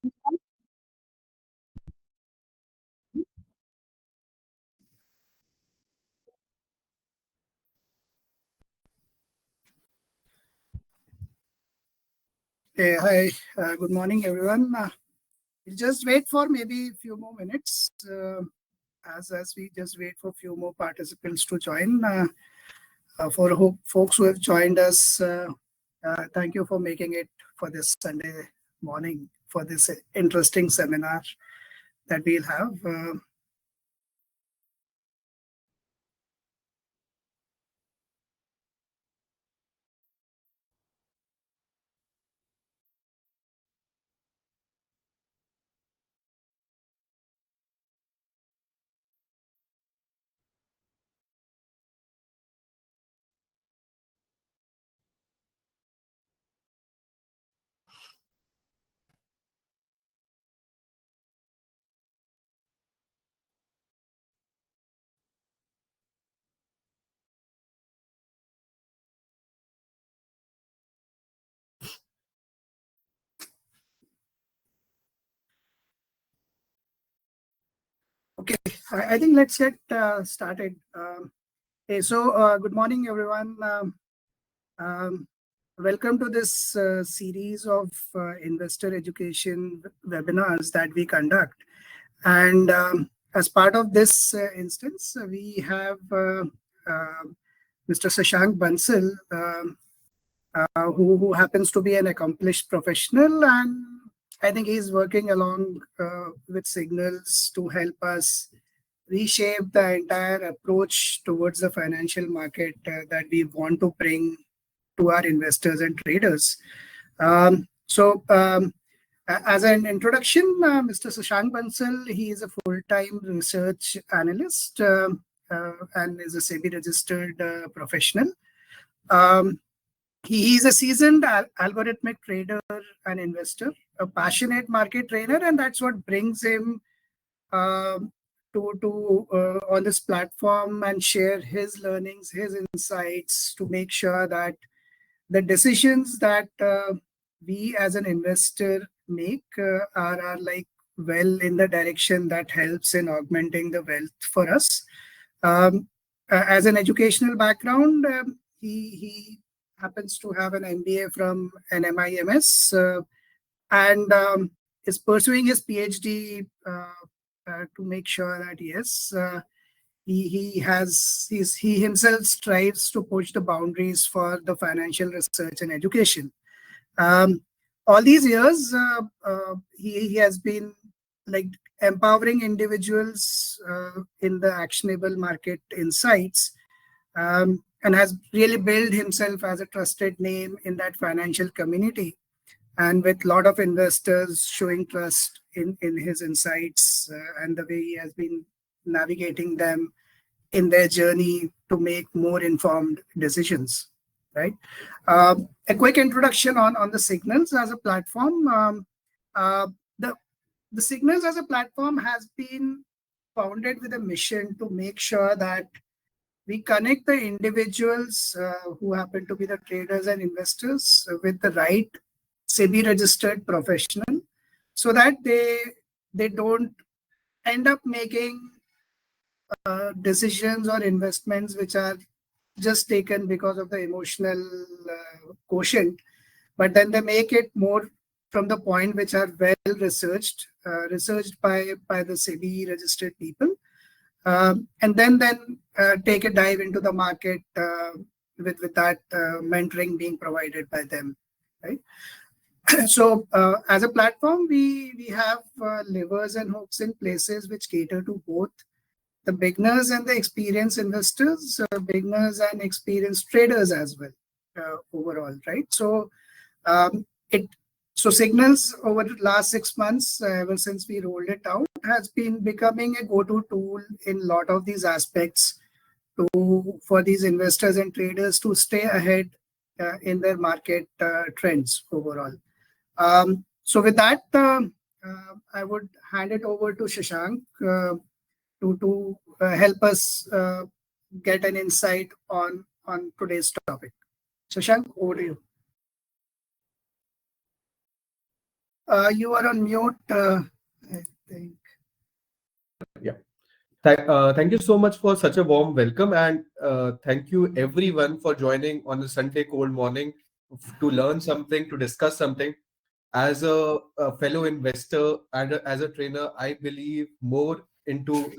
Hi, good morning, everyone. We'll just wait for maybe a few more minutes as we just wait for a few more participants to join. For folks who have joined us, thank you for making it for this Sunday morning for this interesting seminar that we'll have. Okay, I think let's get started. Good morning, everyone. Um, Welcome to this series of investor education webinars that we conduct. And as part of this instance, we have uh, Mr. Shashank Bansal, who happens to be an accomplished professional. And I think he's working along with Signals to help us reshape the entire approach towards the financial market that we want to bring to our investors and traders. As an introduction, Mr. Shashank Bansal, he is a full-time research analyst and is a SEBI-registered professional. He is a seasoned algorithmic trader and investor, a passionate market trainer, and that's what brings him to on this platform and share his learnings, his insights to make sure that the decisions that we as an investor make are like well in the direction that helps in augmenting the wealth for us. As an educational background, he happens to have an MBA from NMIMS and is pursuing his PhD to make sure that yes, he himself strives to push the boundaries for the financial research and education. All these years, he has been like empowering individuals in the actionable market insights, and has really built himself as a trusted name in that financial community, and with a lot of investors showing trust in his insights and the way he has been navigating them in their journey to make more informed decisions, right? A quick introduction on the Signals as a platform. The Signals as a platform has been founded with a mission to make sure that we connect the individuals who happen to be the traders and investors with the right SEBI registered professional, so that they don't end up making decisions or investments which are just taken because of the emotional quotient, but then they make it more from the point which are well researched, researched by the SEBI registered people, and then take a dive into the market with that mentoring being provided by them, right? So as a platform, we have levers and hooks in places which cater to both the beginners and the experienced investors, beginners and experienced traders as well, overall, right? So it so Signals over the last 6 months, ever since we rolled it out, has been becoming a go-to tool in a lot of these aspects for these investors and traders to stay ahead in their market trends overall. So with that, I would hand it over to Shashank to help us get an insight on today's topic. Shashank, over to you. You are on mute, I think. Yeah. Thank you so much for such a warm welcome, and thank you everyone for joining on a Sunday cold morning to learn something, to discuss something. As a fellow investor and as a trainer, I believe more into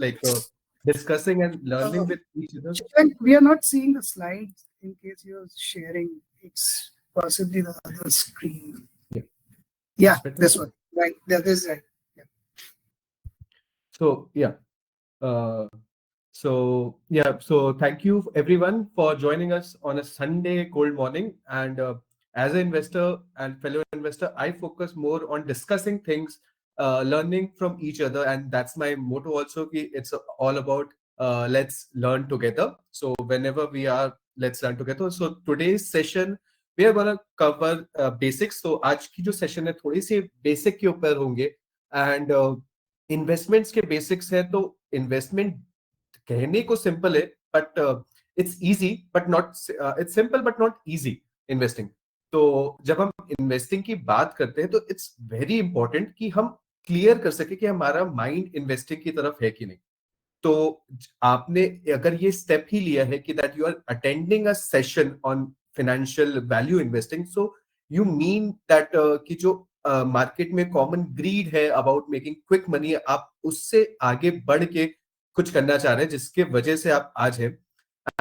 discussing and learning with each other. Shashank, we are not seeing the slides in case you're sharing. It's possibly the other screen. Yeah. Yeah, this one. Right. Yeah, this is right. Yeah. So yeah. So thank you everyone for joining us on a Sunday cold morning. And as an investor and fellow investor, I focus more on discussing things, learning from each other, and that's my motto also. It's all about let's learn together. So whenever we are, let's learn together. So today's session we are gonna cover basics. So आज की जो session है थोड़ी सी basic के ऊपर होंगे, and investments के basics है। तो इन्वेस्टमेंट कहने को सिंपल है, but it's easy but not, it's simple but not easy investing. तो जब हम इन्वेस्टिंग की बात करते हैं तो इट्स वेरी इंपॉर्टेंट कि हम क्लियर कर सके कि हमारा माइंड इन्वेस्टिंग की तरफ है कि नहीं। तो आपने अगर ये स्टेप ही लिया है कि that you are attending a session on financial value investing, so you mean that कि जो मार्केट में कॉमन ग्रीड है अबाउट मेकिंग क्विक मनी, आप उससे आगे बढ़ के कुछ करना चाह रहे हैं जिसके वजह से आप आज हैं।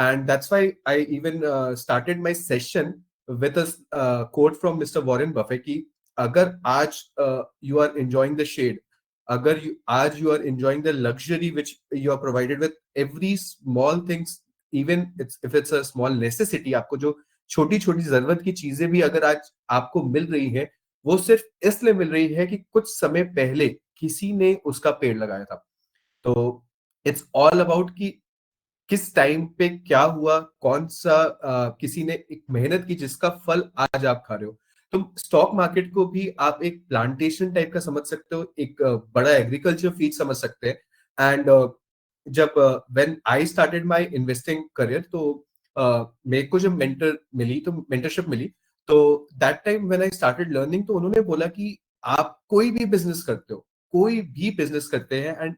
And that's why I even started my session with a quote from Mr. Warren Buffett कि अगर आज you are enjoying the shade, अगर आज you are enjoying the luxury which you are provided with every small things, even if it's a small necessity, आपको जो छोटी छोटी जरूरत की चीजें भी अगर आज आपको मिल रही है, वो सिर्फ इसलिए मिल रही है कि कुछ समय पहले किसी ने उसका पेड़ लगाया था। तो इट्स ऑल अबाउट कि किस टाइम पे क्या हुआ, कौन सा किसी ने एक मेहनत की जिसका फल आज आप खा रहे हो। तो स्टॉक मार्केट को भी आप एक प्लांटेशन टाइप का समझ सकते हो, एक बड़ा एग्रीकल्चर फील्ड समझ सकते हैं। एंड जब when I started my investing career, तो मेरे को जब मेंटरशिप मिली, तो that time when I started learning, तो उन्होंने बोला कि आप कोई भी बिजनेस करते हो, कोई भी बिजनेस करते हैं, एंड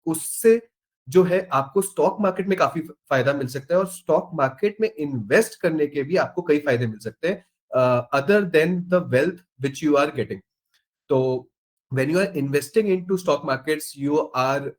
उससे जो है आपको स्टॉक मार्केट में काफी फायदा मिल सकता है, और स्टॉक मार्केट में इन्वेस्ट करने के भी आपको कई फायदे मिल सकते हैं other than the wealth which you are getting. तो when you are investing into stock markets, you are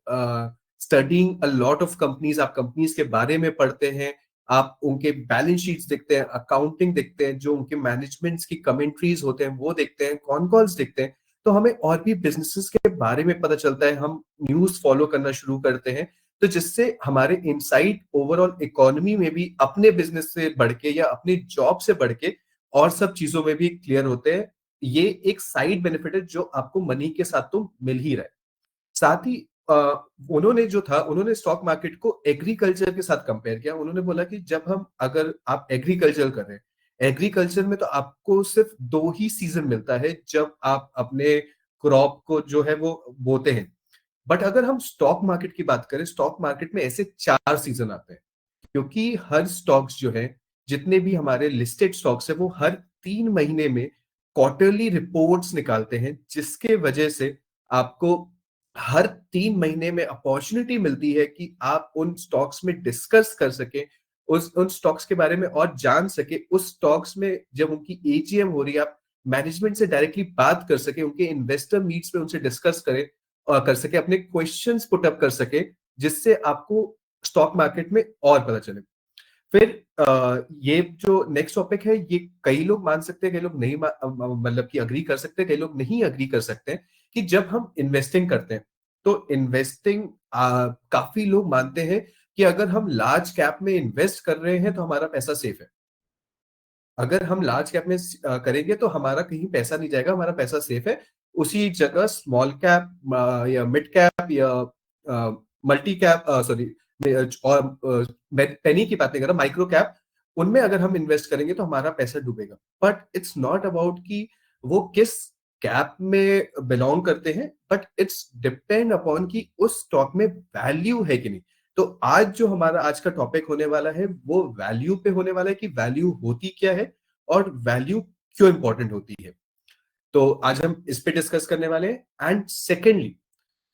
studying a lot of companies, आप कंपनीज के बारे में पढ़ते हैं, आप उनके बैलेंस शीट्स देखते हैं, अकाउंटिंग देखते हैं, जो उनके मैनेजमेंट्स की कमेंट्रीज होते हैं वो देखते हैं, कॉन कॉल्स देखते हैं। तो हमें और भी बिजनेसेस के बारे में पता चलता है, हम न्यूज फॉलो करना शुरू करते हैं, तो जिससे हमारे इनसाइट ओवरऑल इकोनॉमी में भी अपने बिजनेस से बढ़ के या अपनी जॉब से बढ़ के और सब चीजों में भी क्लियर होते हैं। ये एक साइड बेनिफिट है जो आपको मनी के साथ तो मिल ही रहा है। साथ ही उन्होंने स्टॉक मार्केट को एग्रीकल्चर के साथ कंपेयर किया। उन्होंने बोला कि अगर आप एग्रीकल्चर कर रहे हैं, एग्रीकल्चर में तो आपको सिर्फ 2 ही सीजन मिलता है जब आप अपने क्रॉप को जो है वो बोते हैं। बट अगर हम स्टॉक मार्केट की बात करें, स्टॉक मार्केट में ऐसे 4 सीजन आते हैं, क्योंकि हर स्टॉक्स जो है, जितने भी हमारे लिस्टेड स्टॉक्स है, वो हर 3 महीने में क्वार्टरली रिपोर्ट्स निकालते हैं, जिसके वजह से आपको हर 3 महीने में अपॉर्चुनिटी मिलती है कि आप उन स्टॉक्स में डिस्कस कर सके, उन स्टॉक्स के बारे में और जान सके। उस स्टॉक्स में जब उनकी एजीएम हो रही है, आप मैनेजमेंट से डायरेक्टली बात कर सके, उनके इन्वेस्टर मीट्स में उनसे डिस्कस करें और कर सके, अपने क्वेश्चंस पुट अप कर सके, जिससे आपको स्टॉक मार्केट में और पता चले। फिर ये जो नेक्स्ट टॉपिक है, ये कई लोग मान सकते हैं, कई लोग नहीं मतलब कि अग्री कर सकते हैं, कई लोग नहीं अग्री कर सकते हैं कि जब हम इन्वेस्टिंग करते हैं, तो इन्वेस्टिंग काफी लोग मानते हैं कि अगर हम लार्ज कैप में इन्वेस्ट कर रहे हैं तो हमारा पैसा सेफ है। अगर हम लार्ज कैप में करेंगे तो हमारा कहीं पैसा नहीं जाएगा, हमारा पैसा सेफ है। उसी जगह स्मॉल कैप या मिड कैप या मल्टी कैप, सॉरी, और मैं पेनी की बात नहीं कर रहा, माइक्रो कैप, उनमें अगर हम इन्वेस्ट करेंगे तो हमारा पैसा डूबेगा। बट इट्स नॉट अबाउट कि वो किस कैप में बिलोंग करते हैं, बट इट्स डिपेंड अपॉन कि उस स्टॉक में वैल्यू है कि नहीं। तो आज जो हमारा आज का टॉपिक होने वाला है, वो वैल्यू पे होने वाला है कि वैल्यू होती क्या है और वैल्यू क्यों इंपॉर्टेंट होती है। तो आज हम इस पे डिस्कस करने वाले हैं। एंड सेकेंडली,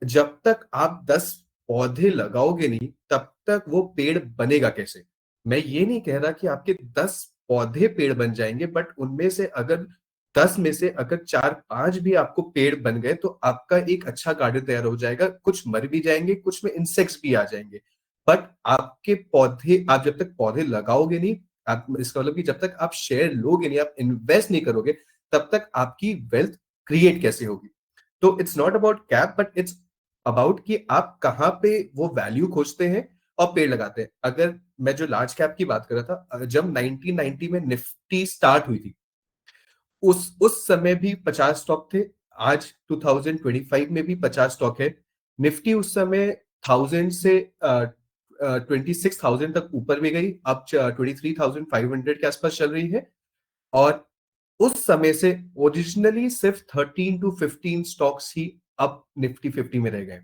जब तक आप 10 पौधे लगाओगे नहीं, तब तक वो पेड़ बनेगा कैसे? मैं ये नहीं कह रहा कि आपके 10 पौधे पेड़ बन जाएंगे, बट उनमें से अगर 10 में से अगर 4-5 भी आपको पेड़ बन गए तो आपका एक अच्छा गार्डन तैयार हो जाएगा। कुछ मर भी जाएंगे, कुछ में इंसेक्ट्स भी आ जाएंगे, बट आपके पौधे, आप जब तक पौधे लगाओगे नहीं, आप, इसका मतलब कि जब तक आप शेयर लोगे नहीं, आप इन्वेस्ट नहीं करोगे, तब तक आपकी वेल्थ क्रिएट कैसे होगी? तो it's not about cap, but it's about कि आप कहाँ पे वो वैल्यू खोजते हैं और पेड़ लगाते हैं। अगर मैं जो लार्ज कैप की बात कर रहा था, जब 1990 में निफ्टी स्टार्ट हुई थी, उस समय भी 50 स्टॉक थे। आज 2025 में भी 50 स्टॉक है। निफ्टी उस समय 1000 से 26,000 तक ऊपर भी गई, अब 23,500 के आसपास चल रही है। और उस समय से ओरिजिनली सिर्फ 13 टू 15 स्टॉक्स ही अब निफ्टी 50 में रह गए।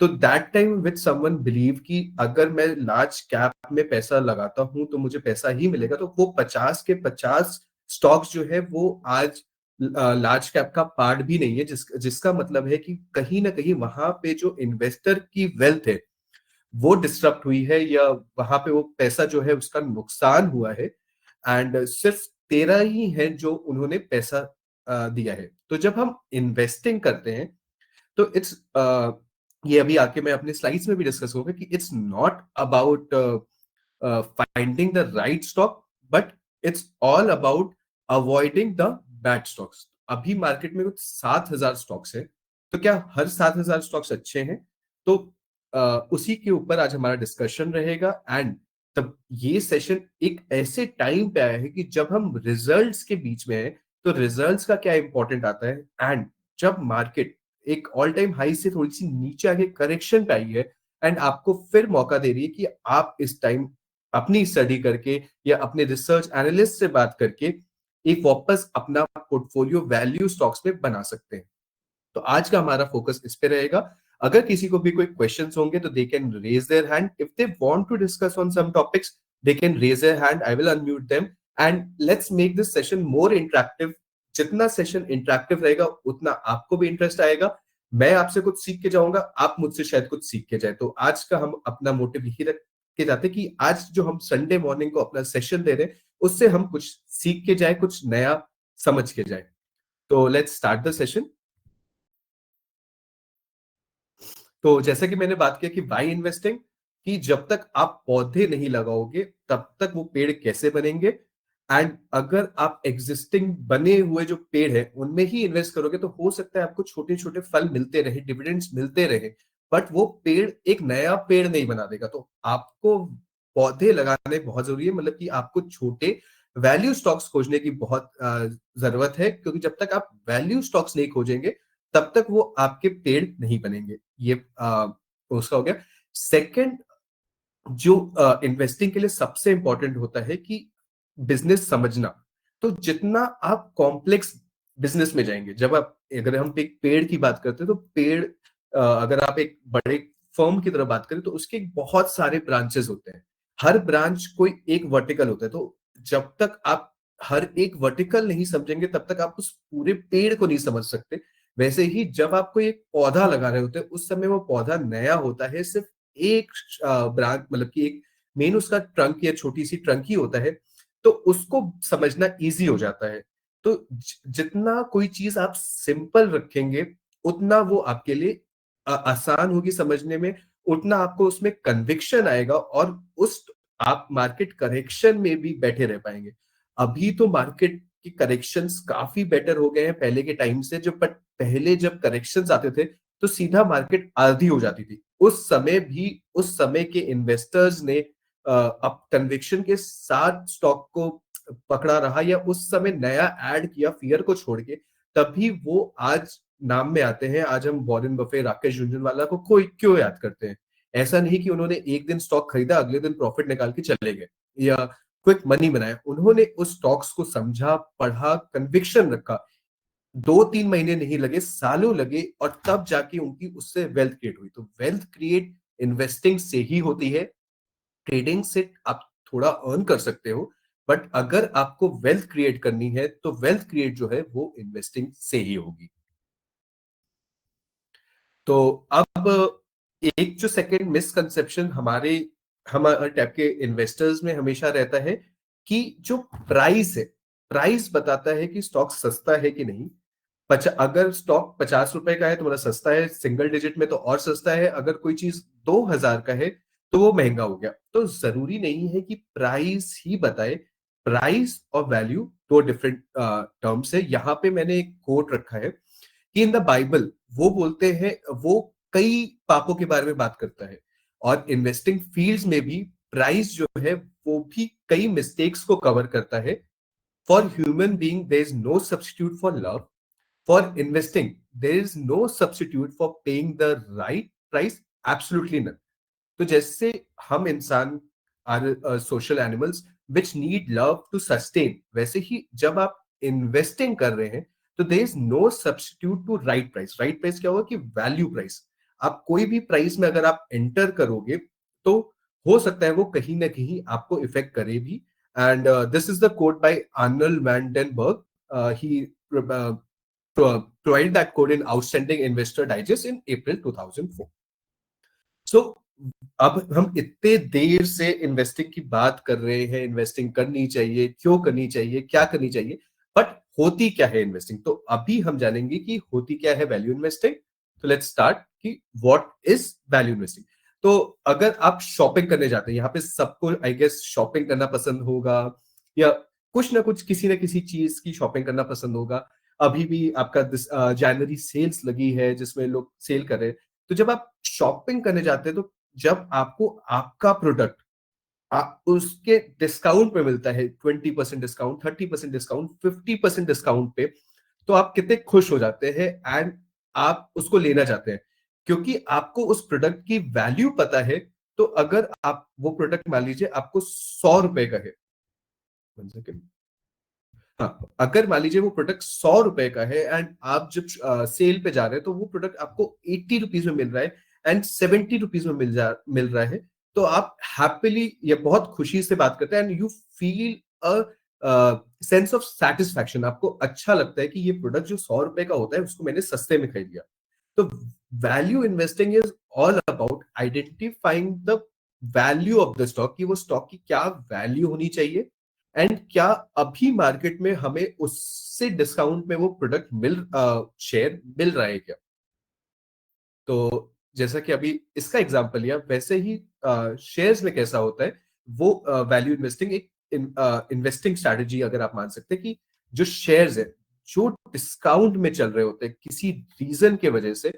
तो that time with someone believe कि अगर मैं लार्ज कैप में पैसा लगाता हूं तो मुझे पैसा ही मिलेगा, तो वो 50 के 50 स्टॉक्स जो है वो आज लार्ज कैप का पार्ट भी नहीं है, जिसका मतलब है कि कहीं ना कहीं वहां पे जो इन्वेस्टर की वेल्थ है वो डिस्टर्ब हुई है, या वहां पे वो पैसा जो है उसका नुकसान हुआ है। एंड सिर्फ 13 ही है जो उन्होंने पैसा दिया है। तो जब हम इन्वेस्टिंग करते हैं तो इट्स ये अभी आके मैं अपने स्लाइड्स में भी डिस्कस होगा कि it's not about finding the right stock, but it's all about avoiding the bad stocks. अभी मार्केट में कुछ 7,000 स्टॉक्स है, तो क्या हर 7,000 स्टॉक्स अच्छे हैं? तो उसी के ऊपर आज हमारा डिस्कशन रहेगा। एंड तब ये सेशन एक ऐसे टाइम पे आया है कि जब हम रिजल्ट्स के बीच में है, तो रिजल्ट्स का क्या इंपॉर्टेंट आता है। एंड जब मार्केट एक ऑल टाइम हाई से थोड़ी सी नीचे आके करेक्शन पे आई है, एंड आपको फिर मौका दे रही है कि आप इस टाइम अपनी स्टडी करके या अपने रिसर्च एनालिस्ट से बात करके एक वापस अपना पोर्टफोलियो वैल्यू स्टॉक्स में बना सकते हैं। तो आज का हमारा फोकस इस पे रहेगा। अगर किसी को भी कोई क्वेश्चंस होंगे तो they can raise their hand. If they want to discuss on some topics, they can raise their hand, I will unmute them, and let's make this session more interactive. जितना सेशन इंटरेक्टिव रहेगा उतना आपको भी interest आएगा। मैं आपसे कुछ सीख के जाऊंगा, आप मुझसे शायद कुछ सीख के जाए। तो आज का हम अपना मोटिव यही रख के जाते कि आज जो हम संडे मॉर्निंग को अपना सेशन दे रहे हैं, उससे हम कुछ सीख के जाए, कुछ नया समझ के जाए। तो लेट्स स्टार्ट द सेशन। तो जैसे कि मैंने बात किया कि वाई इन्वेस्टिंग, कि जब तक आप पौधे नहीं लगाओगे तब तक वो पेड़ कैसे बनेंगे। एंड अगर आप एग्जिस्टिंग बने हुए जो पेड़ है उनमें ही इन्वेस्ट करोगे तो हो सकता है आपको छोटे छोटे फल मिलते रहे, डिविडेंड्स मिलते रहे, बट वो पेड़ एक नया पेड़ नहीं बना देगा। तो आपको पौधे लगाने बहुत जरूरी है, मतलब कि आपको छोटे वैल्यू स्टॉक्स खोजने की बहुत जरूरत है, क्योंकि जब तक आप वैल्यू स्टॉक्स नहीं खोजेंगे तब तक वो आपके पेड़ नहीं बनेंगे। ये उसका हो गया। सेकंड, जो इन्वेस्टिंग के लिए सबसे इंपॉर्टेंट होता है कि बिजनेस समझना। तो जितना आप कॉम्प्लेक्स बिजनेस में जाएंगे, जब आप, अगर हम एक पेड़ की बात करते हैं तो पेड़, अगर आप एक बड़े फर्म की तरफ बात करें तो उसके बहुत सारे ब्रांचेस होते हैं। हर ब्रांच कोई एक वर्टिकल होता है। तो जब तक आप हर एक वर्टिकल नहीं समझेंगे तब तक आप उस पूरे पेड़ को नहीं समझ सकते। वैसे ही जब आप कोई एक पौधा लगा रहे होते हैं उस समय वो पौधा नया होता है, सिर्फ एक ब्रांच, मतलब कि एक मेन उसका ट्रंक या छोटी सी ट्रंक ही होता है, तो उसको समझना इजी हो जाता है। तो जितना कोई चीज आप सिंपल रखेंगे उतना वो आपके लिए आसान होगी समझने में, उतना आपको उसमें कन्विक्शन आएगा, और उस आप मार्केट करेक्शन में भी बैठे रह पाएंगे। अभी तो मार्केट की करेक्शंस काफी बेटर हो गए हैं पहले के टाइम से। जब पहले जब करेक्शंस आते थे तो सीधा मार्केट आधी हो जाती थी। उस समय भी उस समय के इन्वेस्टर्स ने अब कन्विक्शन के साथ स्टॉक को पकड़ा रहा, या उस समय नया ऐड किया फियर को छोड़ के, तभी वो आज नाम में आते हैं। आज हम वॉरेन बफे, राकेश झुनझुनवाला को कोई क्यों याद करते हैं? ऐसा नहीं कि उन्होंने एक दिन स्टॉक खरीदा अगले दिन प्रॉफिट निकाल के चले गए या क्विक मनी बनाया। उन्होंने उस स्टॉक्स को समझा, पढ़ा, कन्विक्शन रखा। 2-3 महीने नहीं लगे, सालों लगे, और तब जाके उनकी उससे वेल्थ क्रिएट हुई। तो वेल्थ क्रिएट इन्वेस्टिंग से ही होती है। ट्रेडिंग से आप थोड़ा अर्न कर सकते हो, बट अगर आपको वेल्थ क्रिएट करनी है तो वेल्थ क्रिएट जो है वो इन्वेस्टिंग से ही होगी। तो अब एक जो सेकंड मिसकंसेप्शन हमारे टाइप के इन्वेस्टर्स में हमेशा रहता है कि जो प्राइस है, प्राइस बताता है कि स्टॉक सस्ता है कि नहीं। अगर स्टॉक 50 रुपए का है तो मतलब सस्ता है, सिंगल डिजिट में तो और सस्ता है, अगर कोई चीज 2,000 का है तो वो महंगा हो गया। तो जरूरी नहीं है कि प्राइस ही बताए। प्राइस और वैल्यू दो डिफरेंट टर्म्स है। यहाँ पे मैंने एक कोट रखा है कि इन द बाइबल वो बोलते हैं, वो कई पापों के बारे में बात करता है, और इन्वेस्टिंग फील्ड्स में भी प्राइस जो है वो भी कई मिस्टेक्स को कवर करता है। For human being there is no substitute for love. For investing, there is no substitute for paying the right price. Absolutely none. तो जैसे हम इंसान are social animals which need love to sustain, वैसे ही जब आप इन्वेस्टिंग कर रहे हैं तो there is no substitute to right price. Right price क्या होगा कि वैल्यू प्राइस। आप कोई भी प्राइस में अगर आप एंटर करोगे तो हो सकता है वो कहीं ना कहीं आपको इफेक्ट करे भी। And this is the quote by Arnold Vandenberg. He provided that quote in Outstanding Investor Digest in April 2004. सो अब हम इतने देर से इन्वेस्टिंग की बात कर रहे हैं, इन्वेस्टिंग करनी चाहिए, क्यों करनी चाहिए, क्या करनी चाहिए, बट होती क्या है इन्वेस्टिंग। तो अभी हम जानेंगे कि होती क्या है वैल्यू इन्वेस्टिंग। तो लेट्स स्टार्ट कि व्हाट इज वैल्यू इन्वेस्टिंग। तो अगर आप शॉपिंग करने जाते हैं, यहाँ पे सबको आई गेस शॉपिंग करना पसंद होगा, या कुछ ना कुछ किसी ना किसी चीज की शॉपिंग करना पसंद होगा। अभी भी आपका जनवरी सेल्स लगी है जिसमें लोग सेल कर रहे हैं। तो जब आप शॉपिंग करने जाते हैं तो जब आपको आपका प्रोडक्ट उसके डिस्काउंट पे मिलता है, 20% डिस्काउंट, 30% डिस्काउंट, 50% डिस्काउंट पे, तो आप कितने खुश हो जाते हैं एंड आप उसको लेना चाहते हैं, क्योंकि आपको उस प्रोडक्ट की वैल्यू पता है। तो अगर आप वो प्रोडक्ट मान लीजिए आपको 100 रुपए का है, 1 सेकेंड, हाँ, अगर मान लीजिए वो प्रोडक्ट 100 रुपए का है एंड आप जब सेल पे जा रहे हैं तो वो प्रोडक्ट आपको 80 रुपीज में मिल रहा है एंड 70 रुपीज में मिल रहा है, तो आप हैप्पीली या बहुत खुशी से बात करते हैं and you feel a sense of satisfaction. आपको अच्छा लगता है कि ये प्रोडक्ट जो 100 रुपए का होता है उसको मैंने सस्ते में खरीद लिया। तो value investing is all about identifying the value of the stock, कि वो स्टॉक की क्या वैल्यू होनी चाहिए एंड क्या अभी मार्केट में हमें उससे डिस्काउंट में वो प्रोडक्ट शेयर मिल रहा है क्या। तो जैसा कि अभी इसका एग्जांपल लिया, वैसे ही शेयर्स में कैसा होता है, वो वैल्यू इन्वेस्टिंग एक इन्वेस्टिंग स्ट्रैटेजी अगर आप मान सकते हैं कि जो शेयर्स है जो डिस्काउंट में चल रहे होते हैं किसी रीजन के वजह से,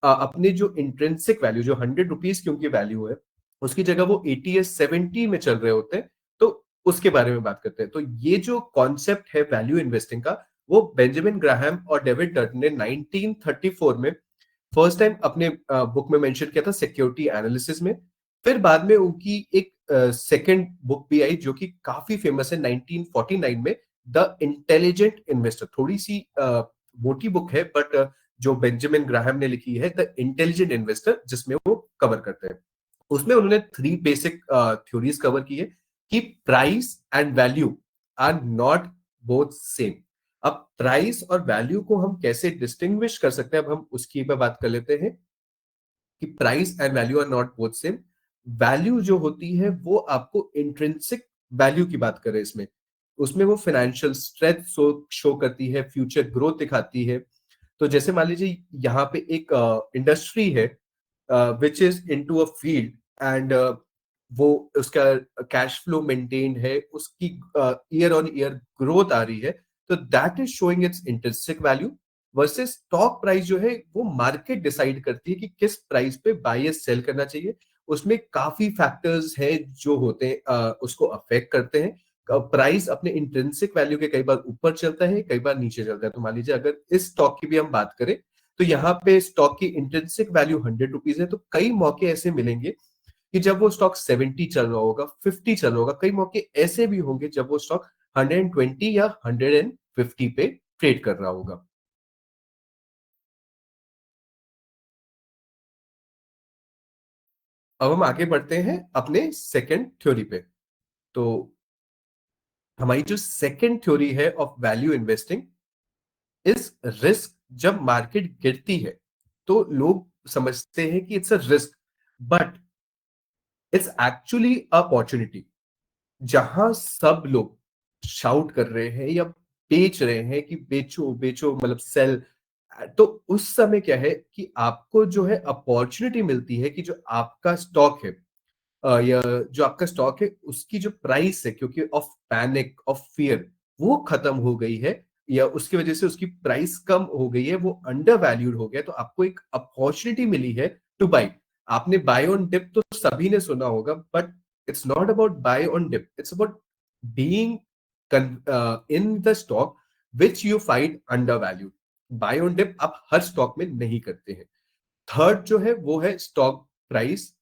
अपने जो इंट्रिंसिक वैल्यू जो 100 रुपीज की उनकी वैल्यू है उसकी जगह वो 80 या 70 में चल रहे होते हैं, तो उसके बारे में बात करते हैं। तो ये जो कॉन्सेप्ट है वैल्यू इन्वेस्टिंग का, वो बेंजामिन ग्राहम और डेविड टर्टन ने 1934 में फर्स्ट टाइम अपने बुक में मेंशन किया था, सिक्योरिटी एनालिसिस में। फिर बाद में उनकी एक सेकंड बुक भी आई जो कि काफी फेमस है 1949 में, द इंटेलिजेंट इन्वेस्टर। थोड़ी सी मोटी बुक है बट जो बेंजामिन ग्राहम ने लिखी है द इंटेलिजेंट इन्वेस्टर, जिसमें वो कवर करते हैं। उसमें उन्होंने 3 बेसिक थ्योरीज कवर की है कि price and value are not both same. अब प्राइस और वैल्यू को हम कैसे डिस्टिंग्विश कर सकते हैं, अब हम उसकी पे बात कर लेते हैं कि price and value are not both same. Value जो होती है वो आपको इंट्रिंसिक वैल्यू की बात करें इसमें, उसमें वो फाइनेंशियल स्ट्रेंथ शो करती है, फ्यूचर ग्रोथ दिखाती है। तो जैसे मान लीजिए यहाँ पे एक इंडस्ट्री है which is into a field and वो उसका कैश फ्लो मेंटेन्ड है, उसकी ईयर ऑन ईयर ग्रोथ आ रही है, तो that is showing it's intrinsic value. Versus stock price जो है वो मार्केट डिसाइड करती है कि किस प्राइस पे बाय या सेल करना चाहिए। उसमें काफी फैक्टर्स हैं जो होते हैं उसको अफेक्ट करते हैं। प्राइस अपने इंट्रिंसिक वैल्यू के कई बार ऊपर चलता है, कई बार नीचे चलता है। तो मान लीजिए अगर इस स्टॉक की भी हम बात करें तो यहाँ पे स्टॉक की इंट्रिंसिक वैल्यू 100 रुपीज है, तो कई मौके ऐसे मिलेंगे कि जब वो स्टॉक 70 चल रहा होगा, 50 चल रहा होगा, कई मौके ऐसे भी होंगे जब वो स्टॉक 120 या 150 पे ट्रेड कर रहा होगा। अब हम आगे बढ़ते हैं अपने सेकंड थ्योरी पे। तो हमारी जो सेकंड थ्योरी है of value investing is risk. जब मार्केट गिरती है तो लोग समझते हैं कि it's a risk, but it's actually opportunity. जहां सब लोग शाउट कर रहे हैं या बेच रहे हैं कि बेचो बेचो, मतलब सेल, तो उस समय क्या है कि आपको जो है अपॉर्चुनिटी मिलती है कि जो आपका स्टॉक है, या जो आपका स्टॉक है उसकी जो प्राइस है, क्योंकि ऑफ पैनिक ऑफ फियर वो खत्म हो गई है, या उसकी वजह से उसकी प्राइस कम हो गई है, वो अंडर वैल्यूड हो गया, तो आपको एक अपॉर्चुनिटी मिली है टू बाई। आपने बाय ऑन डिप तो सभी ने सुना होगा, but it's not about buy on dip, it's about being in the stock which you find undervalued. Buy on dip आप हर स्टॉक में नहीं करते हैं। थर्ड जो है वो है स्टॉक प्राइस।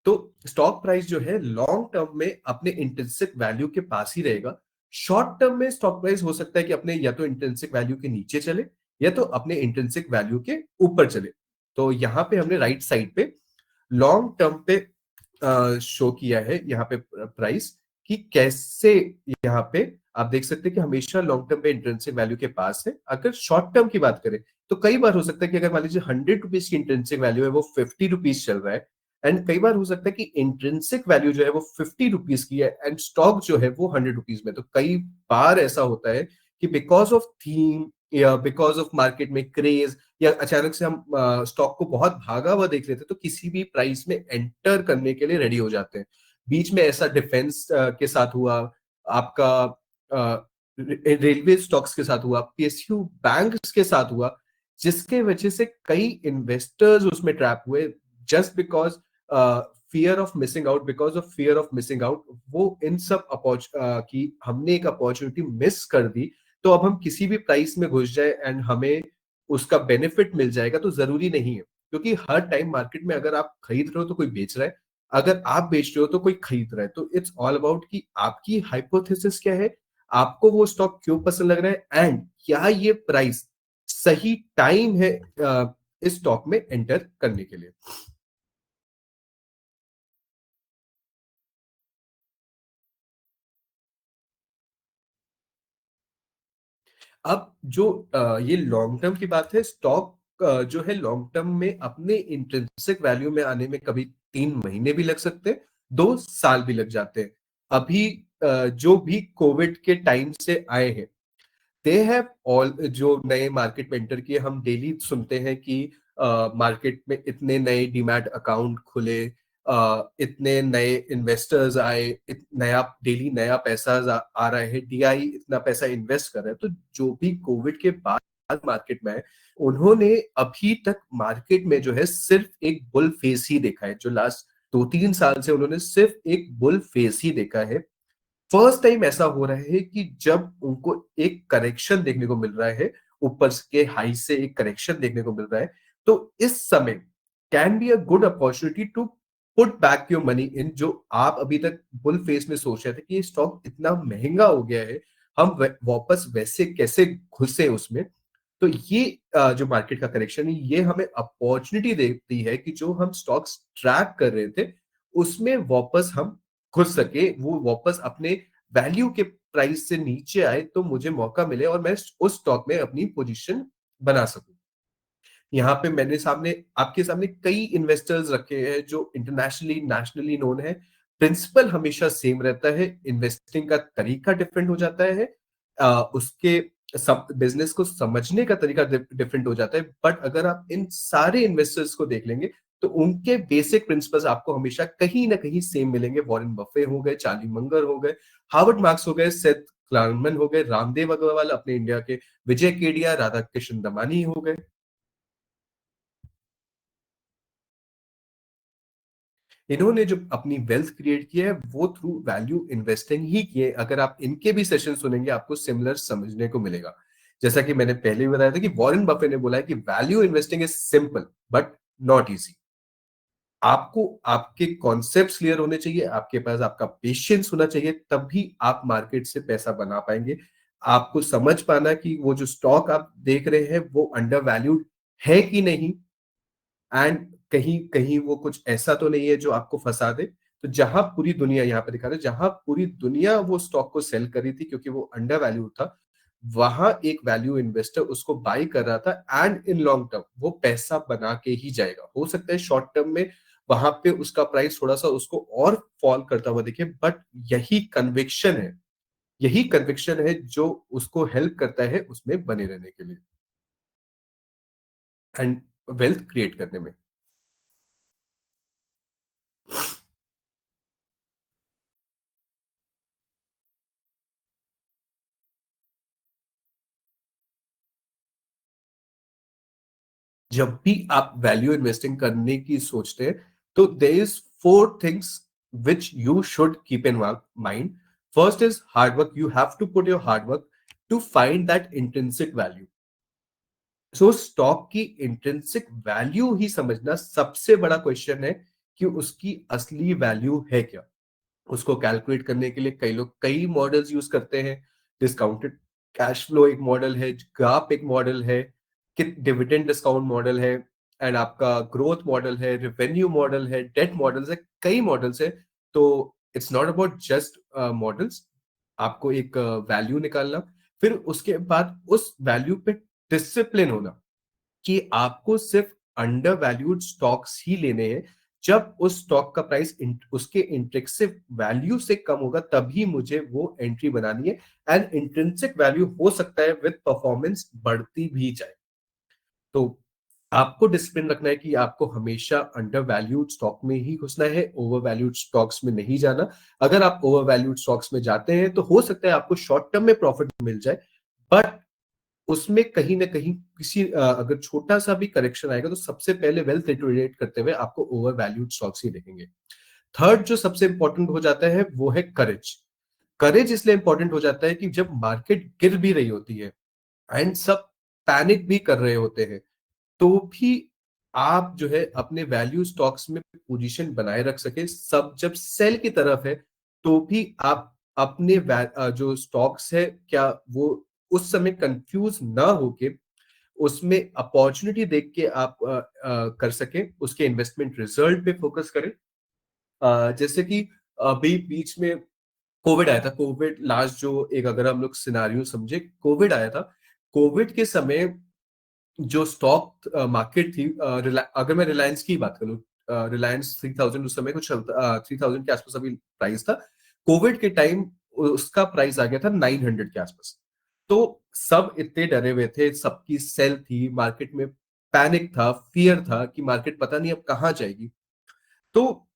तो स्टॉक प्राइस जो है लॉन्ग टर्म में अपने इंट्रिंसिक वैल्यू के पास ही रहेगा। शॉर्ट टर्म में स्टॉक प्राइस हो सकता है कि अपने या तो इंट्रिंसिक वैल्यू के नीचे चले या तो अपने इंट्रिंसिक वैल्यू के ऊपर चले। तो यहाँ पे हमने राइट साइड पे लॉन्ग टर्म पे शो किया है यहाँ पे प्राइस, कि कैसे यहाँ पे आप देख सकते हैं कि हमेशा लॉन्ग टर्म पे इंट्रिंसिक वैल्यू के पास है। अगर शॉर्ट टर्म की बात करें तो कई बार हो सकता है कि अगर मान लीजिए 100 रुपीज की इंट्रिंसिक वैल्यू है, वो 50 रुपीज चल रहा है। एंड कई बार हो सकता है कि इंट्रिंसिक वैल्यू जो है वो 50 रुपीज की है एंड स्टॉक जो है वो 100 रुपीज में। तो कई बार ऐसा होता है कि बिकॉज ऑफ थीम या बिकॉज ऑफ मार्केट में क्रेज, या अचानक से हम स्टॉक को बहुत भागा हुआ देख लेते हैं, तो किसी भी प्राइस में एंटर करने के लिए रेडी हो जाते हैं। बीच में ऐसा डिफेंस के साथ हुआ, आपका रेलवे स्टॉक्स के साथ हुआ, पीएसयू बैंक्स के साथ हुआ, जिसके वजह से कई इन्वेस्टर्स उसमें ट्रैप हुए, just because fear of missing out, because of fear of missing out. वो इन सब की हमने एक अपॉर्चुनिटी मिस कर दी, तो अब हम किसी भी प्राइस में घुस जाए एंड हमें उसका बेनिफिट मिल जाएगा तो जरूरी नहीं है। क्योंकि हर टाइम मार्केट में अगर आप खरीद रहे हो तो कोई बेच रहा है, अगर आप बेच रहे हो तो कोई खरीद रहा है। तो इट्स ऑल अबाउट कि आपकी हाइपोथेसिस क्या है, आपको वो स्टॉक क्यों पसंद लग रहा है, एंड क्या ये प्राइस सही टाइम है इस स्टॉक में एंटर करने के लिए। अब जो ये लॉन्ग टर्म की बात है, स्टॉक जो है लॉन्ग टर्म में अपने इंट्रिंसिक वैल्यू में आने में कभी 3 महीने भी लग सकते हैं, 2 साल भी लग जाते हैं। अभी जो भी कोविड के टाइम से आए हैं, दे हैव ऑल, जो नए मार्केट में एंटर किए, हम डेली सुनते हैं कि मार्केट में इतने नए डीमैट अकाउंट खुले, इतने नए इन्वेस्टर्स आए, नया डेली नया पैसा आ रहा है, डीआई इतना पैसा इन्वेस्ट कर रहा है। तो जो भी कोविड के बाद मार्केट में है, उन्होंने अभी तक मार्केट में जो है सिर्फ एक बुल फेस ही देखा है। जो लास्ट 2-3 साल से उन्होंने सिर्फ एक बुल फेस ही देखा है। फर्स्ट टाइम ऐसा हो रहा है कि जब उनको एक करेक्शन देखने को मिल रहा है, ऊपर के हाई से एक करेक्शन देखने को मिल रहा है, तो इस समय can be a good opportunity to put back your money in. जो आप अभी तक बुल फेस में सोच रहे थे कि ये स्टॉक इतना महंगा हो गया है, हम वापस वैसे कैसे घुसे उसमें। तो ये जो मार्केट का करेक्शन है, ये हमें अपॉर्चुनिटी देती है कि जो हम स्टॉक्स ट्रैक कर रहे थे उसमें वापस हम घुस सके, वो वापस अपने वैल्यू के प्राइस से नीचे आए, तो मुझे मौका मिले और मैं उस स्टॉक में अपनी पोजीशन बना सकूं। यहाँ पे मैंने सामने आपके सामने कई इन्वेस्टर्स रखे हैं जो इंटरनेशनली नेशनली नोन है। प्रिंसिपल हमेशा सेम रहता है, इन्वेस्टिंग का तरीका डिफरेंट हो जाता है, उसके सब बिजनेस को समझने का तरीका डिफरेंट हो जाता है। बट अगर आप इन सारे इन्वेस्टर्स को देख लेंगे तो उनके बेसिक प्रिंसिपल्स आपको हमेशा कहीं ना कहीं सेम मिलेंगे। वॉरेन बफे हो गए, चार्ली मंगर हो गए, हार्वर्ड मार्क्स हो गए, सेथ क्लारमन हो गए, रामदेव अग्रवाल अपने इंडिया के, विजय केडिया, राधा कृष्ण दमानी हो गए। इन्होंने जो अपनी वेल्थ क्रिएट की है वो थ्रू वैल्यू इन्वेस्टिंग ही की है। अगर आप इनके भी सेशन सुनेंगे आपको सिमिलर समझने को मिलेगा। जैसा कि मैंने पहले भी बताया था कि वॉरेन बफे ने बोला है कि value investing is simple but not easy. आपको आपके कॉन्सेप्ट्स क्लियर होने चाहिए, आपके पास आपका पेशेंस होना चाहिए, तभी आप मार्केट से पैसा बना पाएंगे। आपको समझ पाना कि वो जो स्टॉक आप देख रहे हैं वो अंडर वैल्यूड है कि नहीं, एंड कहीं कहीं वो कुछ ऐसा तो नहीं है जो आपको फंसा दे। तो जहां पूरी दुनिया, यहाँ पे दिखा रहे हैं, जहां पूरी दुनिया वो स्टॉक को सेल कर रही थी क्योंकि वो अंडर वैल्यू था, वहां एक वैल्यू इन्वेस्टर उसको बाई कर रहा था, एंड इन लॉन्ग टर्म वो पैसा बना के ही जाएगा। हो सकता है शॉर्ट टर्म में वहां पे उसका प्राइस थोड़ा सा उसको और फॉल करता हुआ दिखे, बट यही कन्विक्शन है, यही कन्विक्शन है जो उसको हेल्प करता है उसमें बने रहने के लिए एंड वेल्थ क्रिएट करने में। जब भी आप वैल्यू इन्वेस्टिंग करने की सोचते हैं, तो there is four things which you should keep in mind. First is hard work. You have to put your hard work to find that intrinsic value. So stock की इंट्रिंसिक वैल्यू ही समझना सबसे बड़ा क्वेश्चन है कि उसकी असली value है क्या। उसको कैलकुलेट करने के लिए कई लोग कई मॉडल्स यूज करते हैं। डिस्काउंटेड कैश फ्लो एक मॉडल है, ग्राफ एक मॉडल है, कि डिविडेंड डिस्काउंट मॉडल है, एंड आपका ग्रोथ मॉडल है, रेवेन्यू मॉडल है, डेट मॉडल्स है, कई मॉडल्स है। तो it's not about just models. आपको एक वैल्यू निकालना, फिर उसके बाद उस वैल्यू पे डिसिप्लिन होना कि आपको सिर्फ अंडर वैल्यूड स्टॉक्स ही लेने हैं। जब उस स्टॉक का प्राइस उसके इंट्रिंसिक वैल्यू से कम होगा तभी मुझे वो एंट्री बनानी है। एंड इंट्रिंसिक वैल्यू हो सकता है विद परफॉर्मेंस बढ़ती भी जाए। तो आपको डिसिप्लिन रखना है कि आपको हमेशा अंडर वैल्यूड स्टॉक में ही घुसना है, ओवर वैल्यूड स्टॉक्स में नहीं जाना। अगर आप ओवर वैल्यूड स्टॉक्स में जाते हैं तो हो सकता है आपको शॉर्ट टर्म में प्रॉफिट मिल जाए, बट उसमें कहीं ना कहीं किसी अगर छोटा सा भी करेक्शन आएगा तो सबसे पहले वेल्थ रिटोरेट करते हुए आपको ओवर वैल्यूड स्टॉक्स ही देखेंगे। थर्ड जो सबसे इंपॉर्टेंट हो जाता है वो है करेज। करेज इसलिए इंपॉर्टेंट हो जाता है कि जब मार्केट गिर भी रही होती है एंड सब पैनिक भी कर रहे होते हैं, तो भी आप जो है अपने वैल्यू स्टॉक्स में पोजीशन बनाए रख सके। सब जब सेल की तरफ है तो भी आप अपने जो स्टॉक्स है क्या वो उस समय कंफ्यूज ना होके उसमें अपॉर्चुनिटी देख के आप कर सके, उसके इन्वेस्टमेंट रिजल्ट पे फोकस करें। जैसे कि अभी बीच में कोविड आया था। कोविड लास्ट जो एक अगर हम लोग सिनारियो समझे, कोविड आया था। कोविड के समय जो स्टॉक मार्केट थी, अगर मैं रिलायंस की बात करूं, रिलायंस 3000 उस समय कुछ 3000 के आसपास अभी प्राइस था। कोविड के टाइम उसका प्राइस आ गया था 900 के आसपास। तो सब इतने डरे हुए थे, सबकी सेल थी, मार्केट में पैनिक था, फियर था कि मार्केट पता नहीं अब कहाँ जाएगी। तो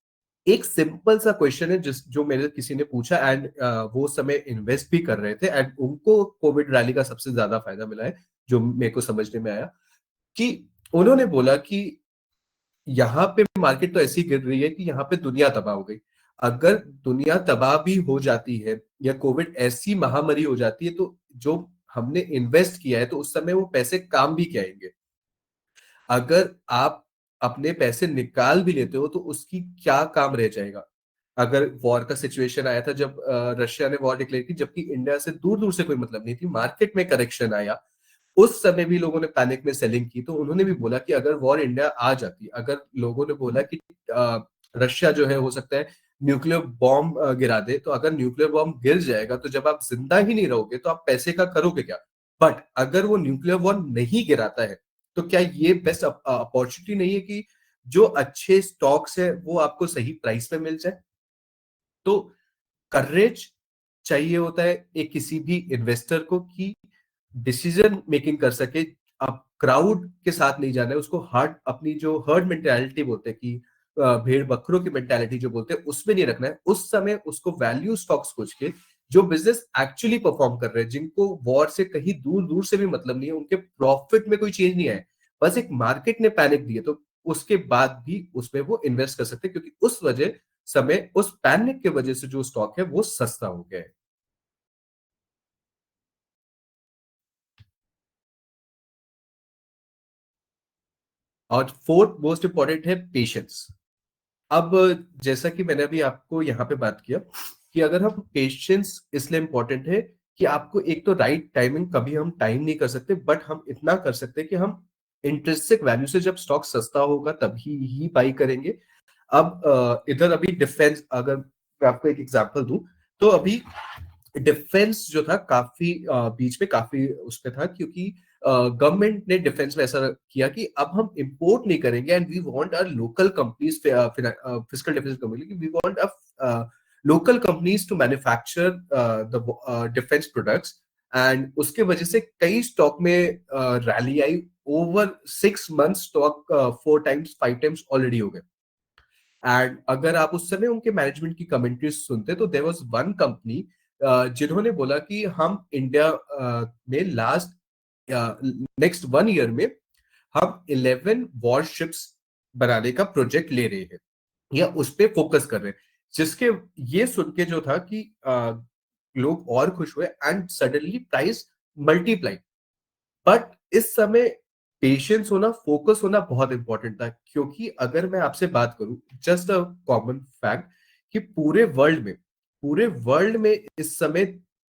एक सिंपल सा क्वेश्चन है जिस जो मेरे किसी ने पूछा, एंड वो समय इन्वेस्ट भी कर रहे थे एंड उनको कोविड रैली का सबसे ज्यादा फायदा मिला है, जो मेरे को समझने में आया कि उन्होंने बोला कि यहाँ पे मार्केट तो ऐसी गिर रही है कि यहाँ पे दुनिया तबाह हो गई। अगर दुनिया तबाह भी हो जाती है या कोविड ऐसी महामारी हो जाती है तो जो हमने इन्वेस्ट किया है तो उस समय वो पैसे काम भी क्या आएंगे। अगर आप अपने पैसे निकाल भी लेते हो तो उसकी क्या काम रह जाएगा। अगर वॉर का सिचुएशन आया था जब रशिया ने वॉर डिक्लेयर की, जबकि इंडिया से दूर दूर से कोई मतलब नहीं थी, मार्केट में करेक्शन आया, उस समय भी लोगों ने पैनिक में सेलिंग की। तो उन्होंने भी बोला कि अगर वॉर इंडिया आ जाती, अगर लोगों ने बोला कि रशिया जो है हो सकता है न्यूक्लियर बॉम्ब गिरा दे, तो अगर न्यूक्लियर बॉम्ब गिर जाएगा तो जब आप जिंदा ही नहीं रहोगे तो आप पैसे का करोगे क्या। बट अगर वो न्यूक्लियर बॉम्ब नहीं गिराता है तो क्या ये बेस्ट अपॉर्चुनिटी नहीं है कि जो अच्छे स्टॉक्स है वो आपको सही प्राइस पे मिल जाए। तो करेज चाहिए होता है एक किसी भी इन्वेस्टर को कि डिसीजन मेकिंग कर सके। अब क्राउड के साथ नहीं जाना है उसको, हार्ड अपनी जो हर्ड मेंटालिटी बोलते हैं कि भेड़ बकरों की मेंटालिटी जो बोलते हैं उसमें नहीं रखना है। उस समय उसको वैल्यू स्टॉक्स खोज के जो बिजनेस एक्चुअली परफॉर्म कर रहे हैं, जिनको वॉर से कहीं दूर दूर से भी मतलब नहीं है, उनके प्रॉफिट में कोई चेंज नहीं आया, बस एक मार्केट ने पैनिक दिए, तो उसके बाद भी उसमें वो इन्वेस्ट कर सकते हैं क्योंकि उस वजह समय उस पैनिक की वजह से जो स्टॉक है वो सस्ता हो गया है। और फोर्थ मोस्ट इंपॉर्टेंट है पेशेंस। अब जैसा कि मैंने अभी आपको यहाँ पे बात किया कि अगर हम पेशेंस इसलिए इंपॉर्टेंट है कि आपको एक तो राइट टाइमिंग, कभी हम टाइम नहीं कर सकते, बट हम इतना कर सकते हैं कि हम इंटरेस्टिक वैल्यू से जब स्टॉक सस्ता होगा तभी ही बाई करेंगे। अब इधर अभी डिफेंस, अगर मैं आपको एक एग्जांपल दूं, तो अभी डिफेंस जो था काफी बीच में काफी उस पे था, क्योंकि गवर्नमेंट ने डिफेंस में ऐसा किया कि अब हम इंपोर्ट नहीं करेंगे and we want our local companies, physical defence company, we want local companies to manufacture the defence products. And उसके वजह से कई स्टॉक में रैली आई। Over 6 month stock 4 times 5 times already हो गए। एंड अगर आप उस समय उनके मैनेजमेंट की कमेंट्रीज सुनते, तो देयर वाज वन कंपनी जिन्होंने बोला कि हम इंडिया में लास्ट नेक्स्ट 1 ईयर में हम 11 वॉरशिप्स बनाने का प्रोजेक्ट ले रहे हैं या उस पे फोकस कर रहे हैं। जिसके ये सुन के जो था कि लोग और खुश हुए and suddenly price multiply. But इस समय पेशेंस होना, फोकस होना बहुत इंपॉर्टेंट था, क्योंकि अगर मैं आपसे बात करूं, जस्ट अ कॉमन फैक्ट, कि पूरे वर्ल्ड में इस समय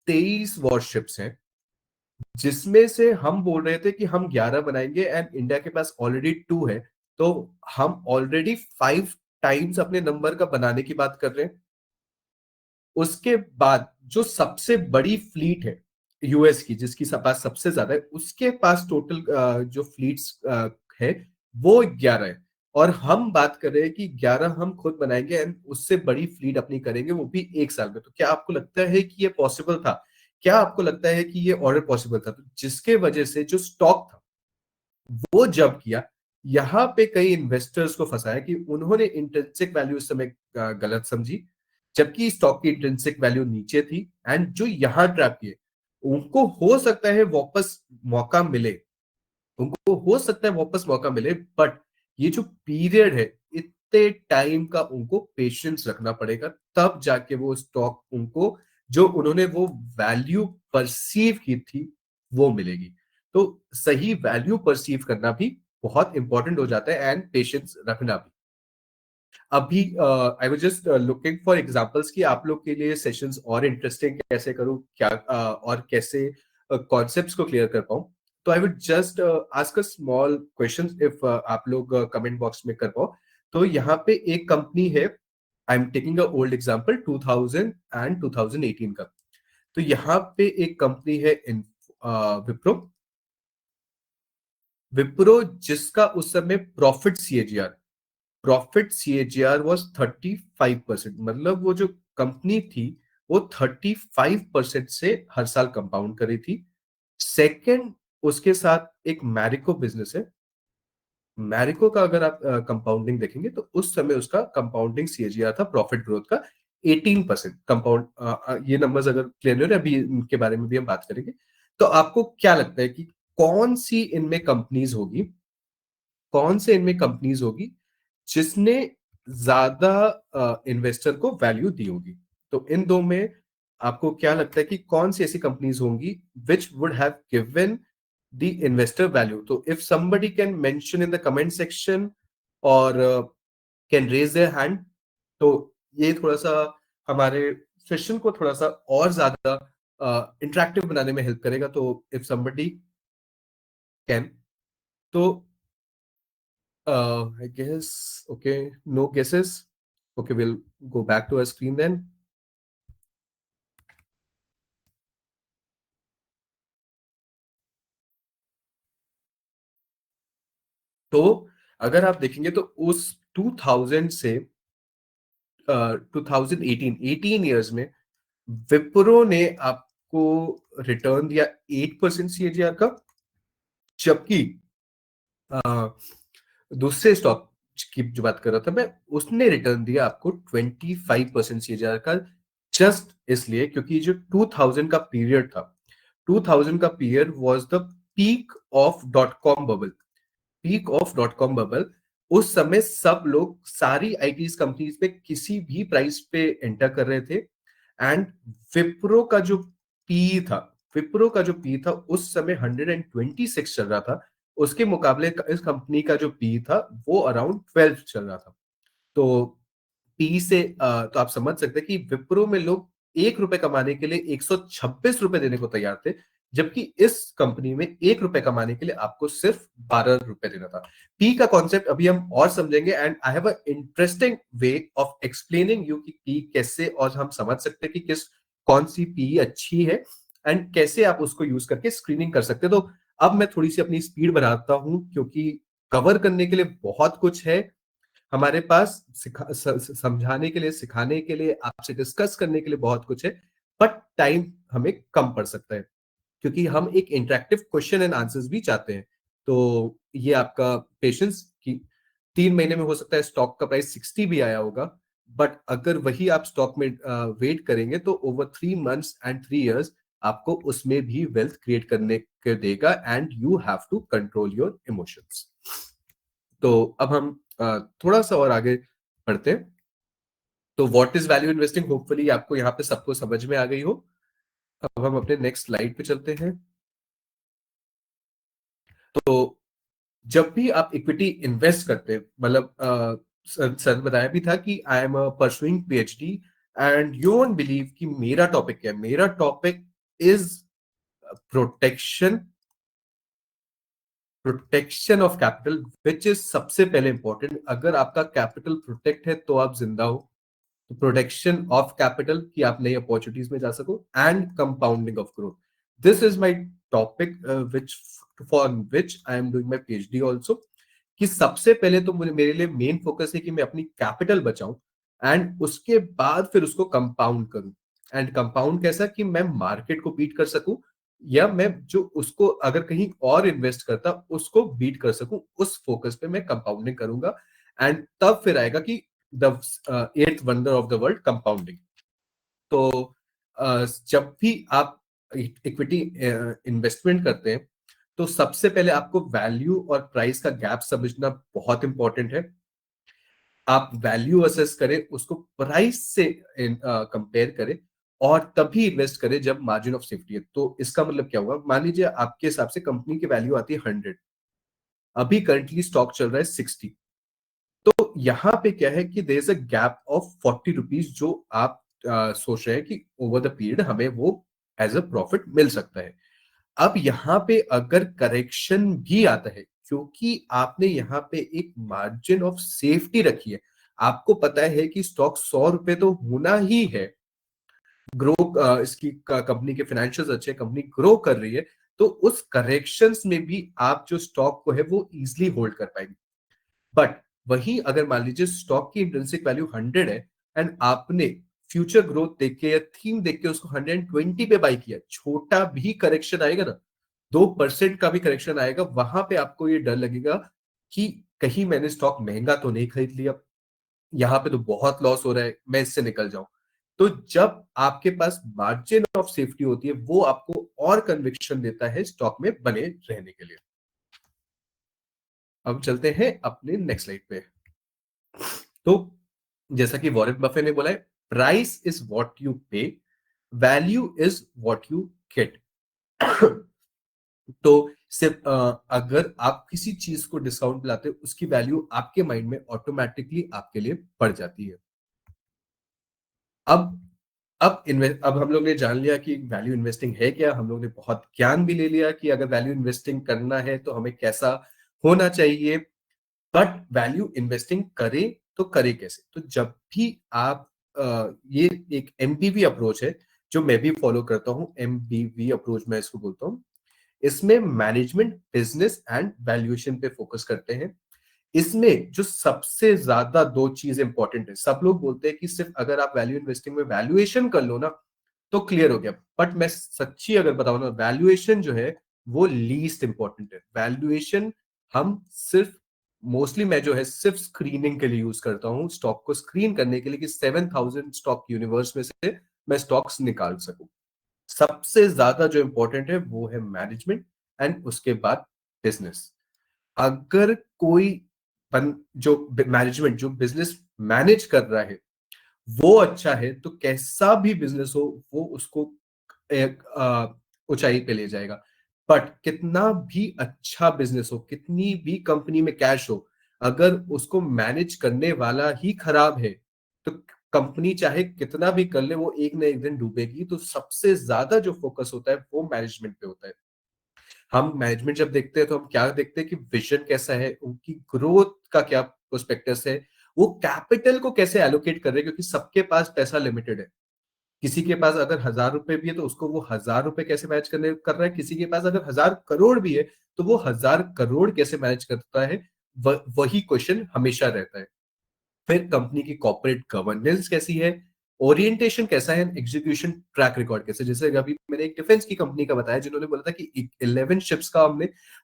23 वॉरशिप्स हैं, जिसमें से हम बोल रहे थे कि हम 11 बनाएंगे एंड इंडिया के पास ऑलरेडी 2 है। तो हम ऑलरेडी 5 टाइम्स अपने नंबर का बनाने की बात कर रहे हैं। उसके बाद जो सबसे बड़ी फ्लीट है यूएस की, जिसकी पास सबसे ज्यादा है, उसके पास टोटल जो फ्लीट्स है वो 11 है। और हम बात कर रहे हैं कि 11 हम खुद बनाएंगे एंड उससे बड़ी फ्लीट अपनी करेंगे, वो भी 1 साल में। तो क्या आपको लगता है कि ये पॉसिबल था? क्या आपको लगता है कि ये ऑर्डर पॉसिबल था? तो जिसके वजह से जो स्टॉक था वो जब किया, यहाँ पे कई इन्वेस्टर्स को फंसाया कि उन्होंने इंट्रिंसिक वैल्यू इस समय गलत समझी, जबकि स्टॉक की इंट्रिंसिक वैल्यू नीचे थी। एंड जो यहाँ ट्रैप किए, उनको हो सकता है वापस मौका मिले, बट ये जो पीरियड है, इतने टाइम का उनको पेशेंस रखना पड़ेगा, तब जाके वो स्टॉक उनको, जो उन्होंने वो वैल्यू परसीव की थी, वो मिलेगी। तो सही वैल्यू परसीव करना भी बहुत इंपॉर्टेंट हो जाता है एंड पेशेंस रखना भी। अभी I was just looking for examples कि आप लोग के लिए सेशंस और इंटरेस्टिंग कैसे करूं, क्या और कैसे कॉन्सेप्ट्स को क्लियर कर पाऊं। तो I would just ask a small question, if आप लोग कमेंट बॉक्स में कर पाओ। तो यहाँ पे एक कंपनी है, I am taking a old example 2000 and 2018 का। तो यहाँ पे एक कंपनी है इन विप्रो। विप्रो जिसका उस समय प्रॉफिट सीएजीआर वॉज 35%। मतलब वो जो कंपनी थी वो 35% से हर साल कंपाउंड कर रही थी। सेकंड, उसके साथ एक मैरिको बिजनेस है। मैरिको का अगर आप कंपाउंडिंग देखेंगे, तो उस समय उसका कंपाउंडिंग सीएजीआर था प्रॉफिट ग्रोथ का 18% कंपाउंड। ये नंबर्स अगर क्लियर नहीं हो रहे, अभी इनके बारे में भी हम बात करेंगे। तो आपको क्या लगता है कि कौन सी इनमें कंपनीज होगी, जिसने ज्यादा इन्वेस्टर को वैल्यू दी होगी? तो इन दो में आपको क्या लगता है कि कौन सी ऐसी कंपनीज होंगी which would have given the investor value? तो if somebody can mention in the comment section और कैन रेज देयर हैंड, तो ये थोड़ा सा हमारे सेशन को थोड़ा सा और ज्यादा इंटरेक्टिव बनाने में हेल्प करेगा। तो इफ समबडी कैन, तो I guess, okay, no guesses. Okay, we'll go back to our screen then. तो अगर आप देखेंगे तो उस 2000 से 2018 ईयर्स में विप्रो ने आपको रिटर्न दिया 8% सीएजीआर का, जबकि अ, दूसरे स्टॉक की जो बात कर रहा था मैं, उसने रिटर्न दिया आपको 25% सीएजीआर का। जस्ट इसलिए क्योंकि जो 2000 का पीरियड था, 2000 का period was the peak of dot com bubble. उस समय सब लोग सारी आईटी कंपनीज पे किसी भी प्राइस पे एंटर कर रहे थे। एंड विप्रो का जो पी था विप्रो का जो पी था उस समय 126 चल रहा था। उसके मुकाबले इस कंपनी का जो पी था वो अराउंड 12 चल रहा था। तो पी से तो आप समझ सकते हैं कि विप्रो में लोग 1 रुपए कमाने के लिए 126 रुपए देने को तैयार थे। जबकि इस कंपनी में 1 रुपए कमाने के लिए आपको सिर्फ 12 रुपए देना था। पी का कॉन्सेप्ट अभी हम और समझेंगे, and I have a interesting way of explaining you कि पी कैसे, और हम समझ सकते हैं कि कौन सी पी अच्छी है एंड कैसे आप उसको यूज करके स्क्रीनिंग कर सकते हैं। तो अब मैं थोड़ी सी अपनी स्पीड बढ़ाता हूं, क्योंकि कवर करने के लिए बहुत कुछ है हमारे पास, समझाने के लिए, सिखाने के लिए, आपसे डिस्कस करने के लिए बहुत कुछ है, बट टाइम हमें कम पड़ सकता है, क्योंकि हम एक इंटरेक्टिव क्वेश्चन एंड आंसर्स भी चाहते हैं। तो ये आपका पेशेंस की 3 महीने में हो सकता है स्टॉक का प्राइस 60 भी आया होगा, बट अगर वही आप स्टॉक में वेट करेंगे तो ओवर 3 मंथ्स एंड 3 इयर्स आपको उसमें भी वेल्थ क्रिएट करने के देगा, and you have to control your emotions. तो अब हम थोड़ा सा और आगे बढ़ते हैं। तो what is value investing, hopefully आपको यहाँ पे सबको समझ में आ गई हो। अब हम अपने नेक्स्ट स्लाइड पे चलते हैं। तो जब भी आप इक्विटी इन्वेस्ट करते हैं, मतलब सर ने बताया भी था कि I am pursuing PhD, and you won't believe कि मेरा टॉपिक क्या है। मेरा topic is protection protection of capital, which is सबसे पहले इंपॉर्टेंट। अगर आपका कैपिटल प्रोटेक्ट है तो आप जिंदा हो। तो प्रोटेक्शन ऑफ कैपिटल कि आप नई अपॉर्चुनिटीज में जा सको, and compounding of growth, this is my topic which for which I am doing my PhD also. कि सबसे पहले तो मेरे लिए मेन फोकस है कि मैं अपनी कैपिटल बचाऊं, एंड उसके बाद फिर उसको कंपाउंड करूं। एंड कंपाउंड कैसा कि मैं मार्केट को बीट कर सकूं, या मैं जो उसको अगर कहीं और इन्वेस्ट करता उसको बीट कर सकूं, उस फोकस पे मैं कंपाउंडिंग करूंगा। एंड तब फिर आएगा कि the eighth wonder of the world, compounding. तो जब भी आप इक्विटी इन्वेस्टमेंट करते हैं तो सबसे पहले आपको वैल्यू और प्राइस का गैप समझना बहुत इंपॉर्टेंट है। आप वैल्यू असेस करें, उसको प्राइस से कंपेयर करें, और तभी इन्वेस्ट करें जब मार्जिन ऑफ सेफ्टी है। तो इसका मतलब क्या हुआ, मान लीजिए आपके हिसाब से कंपनी की वैल्यू आती है 100, अभी करंटली स्टॉक चल रहा है 60। तो यहां पे क्या है कि there is a gap of 40 rupees, जो आप सोच रहे हैं कि ओवर द पीरियड हमें वो एज अ प्रॉफिट मिल सकता है। अब यहाँ पे अगर करेक्शन भी आता है, क्योंकि आपने यहाँ पे एक मार्जिन ऑफ सेफ्टी रखी है, आपको पता है कि स्टॉक 100 रुपए तो होना ही है, ग्रो इसकी कंपनी के फाइनेंशियल्स अच्छे, कंपनी ग्रो कर रही है, तो उस करेक्शंस में भी आप जो स्टॉक को है वो इजिली होल्ड कर पाएंगे। बट वही अगर मान लीजिए स्टॉक की इंट्रिंसिक वैल्यू 100 है, एंड आपने फ्यूचर ग्रोथ देख के या थीम देख के उसको 120 पे बाई किया, छोटा भी करेक्शन आएगा ना, 2% का भी करेक्शन आएगा, वहां पे आपको ये डर लगेगा कि कहीं मैंने स्टॉक महंगा तो नहीं खरीद लिया, यहाँ पे तो बहुत लॉस हो रहा है, मैं इससे निकल जाऊं। तो जब आपके पास मार्जिन ऑफ सेफ्टी होती है, वो आपको और कन्विक्शन देता है स्टॉक में बने रहने के लिए। अब चलते हैं अपने नेक्स्ट स्लाइड पे। तो जैसा कि वॉरेन बफे ने बोला है, प्राइस इज व्हाट यू पे, value is what you get. तो सिर्फ अगर आप किसी चीज को डिस्काउंट लाते हो, उसकी वैल्यू आपके माइंड में ऑटोमेटिकली आपके लिए बढ़ जाती है। अब अब हम लोग ने जान लिया कि वैल्यू इन्वेस्टिंग है क्या, हम लोग ने बहुत ज्ञान भी ले लिया कि अगर वैल्यू इन्वेस्टिंग करना है तो हमें कैसा होना चाहिए। बट वैल्यू इन्वेस्टिंग करें तो करें कैसे। तो जब भी आप ये एक एमबीवी अप्रोच है जो मैं भी फॉलो करता हूं, एमबीवी अप्रोच मैं इसको बोलता हूं। इसमें मैनेजमेंट, बिजनेस एंड वैल्यूएशन पे फोकस करते हैं। इसमें जो सबसे ज्यादा दो चीज इंपॉर्टेंट है, सब लोग बोलते हैं कि सिर्फ अगर आप वैल्यू इन्वेस्टिंग में वैल्यूएशन कर लो ना तो क्लियर हो गया, बट मैं सच्ची अगर बताऊं ना, वैल्यूएशन जो है वो लीस्ट इंपॉर्टेंट है। वैल्यूएशन हम सिर्फ, मोस्टली मैं जो है सिर्फ स्क्रीनिंग के लिए यूज करता हूं, स्टॉक को स्क्रीन करने के लिए कि 7,000 स्टॉक यूनिवर्स में से मैं स्टॉक्स निकाल सकूं। सबसे ज्यादा जो इंपॉर्टेंट है वो है मैनेजमेंट, एंड उसके बाद बिजनेस। अगर कोई जो मैनेजमेंट, जो बिजनेस मैनेज कर रहा है वो अच्छा है, तो कैसा भी बिजनेस हो वो उसको एक ऊंचाई पे ले जाएगा। बट कितना भी अच्छा बिजनेस हो, कितनी भी कंपनी में कैश हो, अगर उसको मैनेज करने वाला ही खराब है तो कंपनी चाहे कितना भी कर ले वो एक ना एक दिन डूबेगी। तो सबसे ज्यादा जो फोकस होता है वो मैनेजमेंट पे होता है। हम मैनेजमेंट जब देखते हैं तो हम क्या देखते हैं कि विजन कैसा है, उनकी ग्रोथ का क्या प्रोस्पेक्टस है, वो कैपिटल को कैसे एलोकेट कर रहे हैं, क्योंकि सबके पास पैसा लिमिटेड है। किसी के पास अगर 1,000 रुपए भी है तो उसको वो 1,000 रुपए कैसे मैनेज करने कर रहा है, किसी के पास अगर 1,000 करोड़ भी है तो वो 1,000 करोड़ कैसे मैनेज करता है, वही क्वेश्चन हमेशा रहता है। फिर कंपनी की कॉर्पोरेट गवर्नेंस कैसी है, ओरिएंटेशन कैसा है, एग्जीक्यूशन ट्रैक रिकॉर्ड कैसे। जैसे अभी मैंने एक डिफेंस की कंपनी का बताया जिन्होंने बोला था कि 11 शिप्स का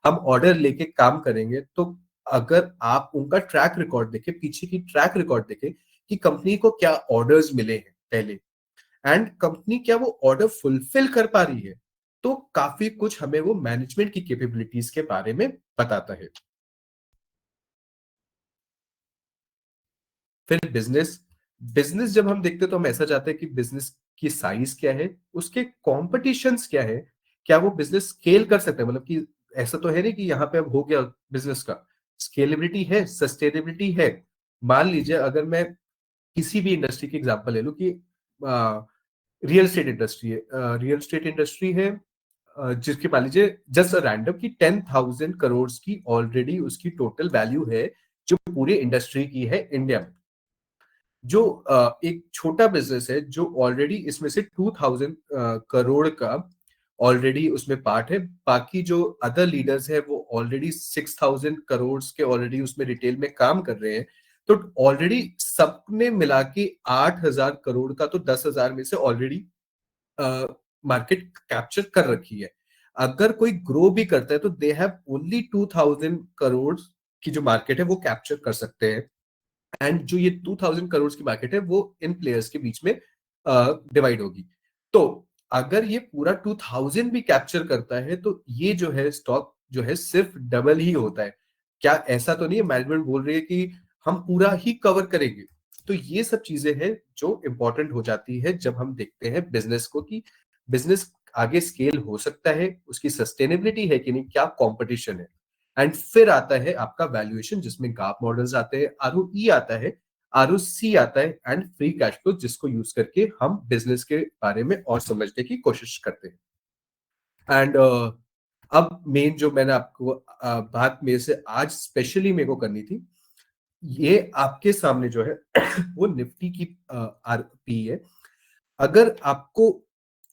हम ऑर्डर लेके काम करेंगे। तो अगर आप उनका ट्रैक रिकॉर्ड देखें, पीछे की ट्रैक रिकॉर्ड देखें कि कंपनी को क्या ऑर्डर्स मिले हैं पहले, एंड कंपनी क्या वो ऑर्डर फुलफिल कर पा रही है, तो काफी कुछ हमें वो मैनेजमेंट की कैपेबिलिटीज के बारे में बताता है। फिर बिजनेस, बिजनेस जब हम देखते हैं तो हम ऐसा चाहते हैं कि बिजनेस की साइज क्या है, उसके कॉम्पिटिशंस क्या है, क्या वो बिजनेस स्केल कर सकता है। मतलब कि ऐसा तो है नहीं कि यहाँ पे अब हो गया बिजनेस का, स्केलेबिलिटी है, सस्टेनेबिलिटी है। मान लीजिए अगर मैं किसी भी इंडस्ट्री की एग्जांपल ले लूं कि रियल एस्टेट इंडस्ट्री है, रियल एस्टेट इंडस्ट्री है, जिसकी मान लीजिए जस्ट रैंडम की 10,000 करोड़ की ऑलरेडी उसकी टोटल वैल्यू है, जो पूरी इंडस्ट्री की है इंडिया में। जो एक छोटा बिजनेस है जो ऑलरेडी इसमें से 2,000 करोड़ का ऑलरेडी उसमें पार्ट है, बाकी जो अदर लीडर्स है वो ऑलरेडी 6,000 करोड़ के ऑलरेडी उसमें रिटेल में काम कर रहे हैं। तो ऑलरेडी सबने मिला के 8,000 करोड़ का तो 10,000 में से ऑलरेडी मार्केट कैप्चर कर रखी है। अगर कोई ग्रो भी करता है तो दे हैव ओनली 2,000 करोड़ की जो मार्केट है वो कैप्चर कर सकते हैं। एंड जो ये 2,000 करोड़ की मार्केट है वो इन प्लेयर्स के बीच में डिवाइड होगी। तो अगर ये पूरा 2,000 भी कैप्चर करता है तो ये जो है स्टॉक जो है सिर्फ डबल ही होता है। क्या ऐसा तो नहीं है मैनेजमेंट बोल रही है कि हम पूरा ही कवर करेंगे। तो ये सब चीजें हैं जो इंपॉर्टेंट हो जाती है जब हम देखते हैं बिजनेस को, कि बिजनेस आगे स्केल हो सकता है, उसकी सस्टेनेबिलिटी है कि नहीं, क्या कंपटीशन है। एंड फिर आता है आपका वैल्यूएशन जिसमें गाप मॉडल्स आते हैं, आरओई आता है, आरओसी आता है, एंड फ्री कैश फ्लो, जिसको यूज करके हम बिजनेस के बारे में और समझने की कोशिश करते हैं। एंड अब मेन जो मैंने आपको बात मेरे से आज स्पेशली मेरे को करनी थी, ये आपके सामने जो है वो निफ्टी की आरपी है। अगर आपको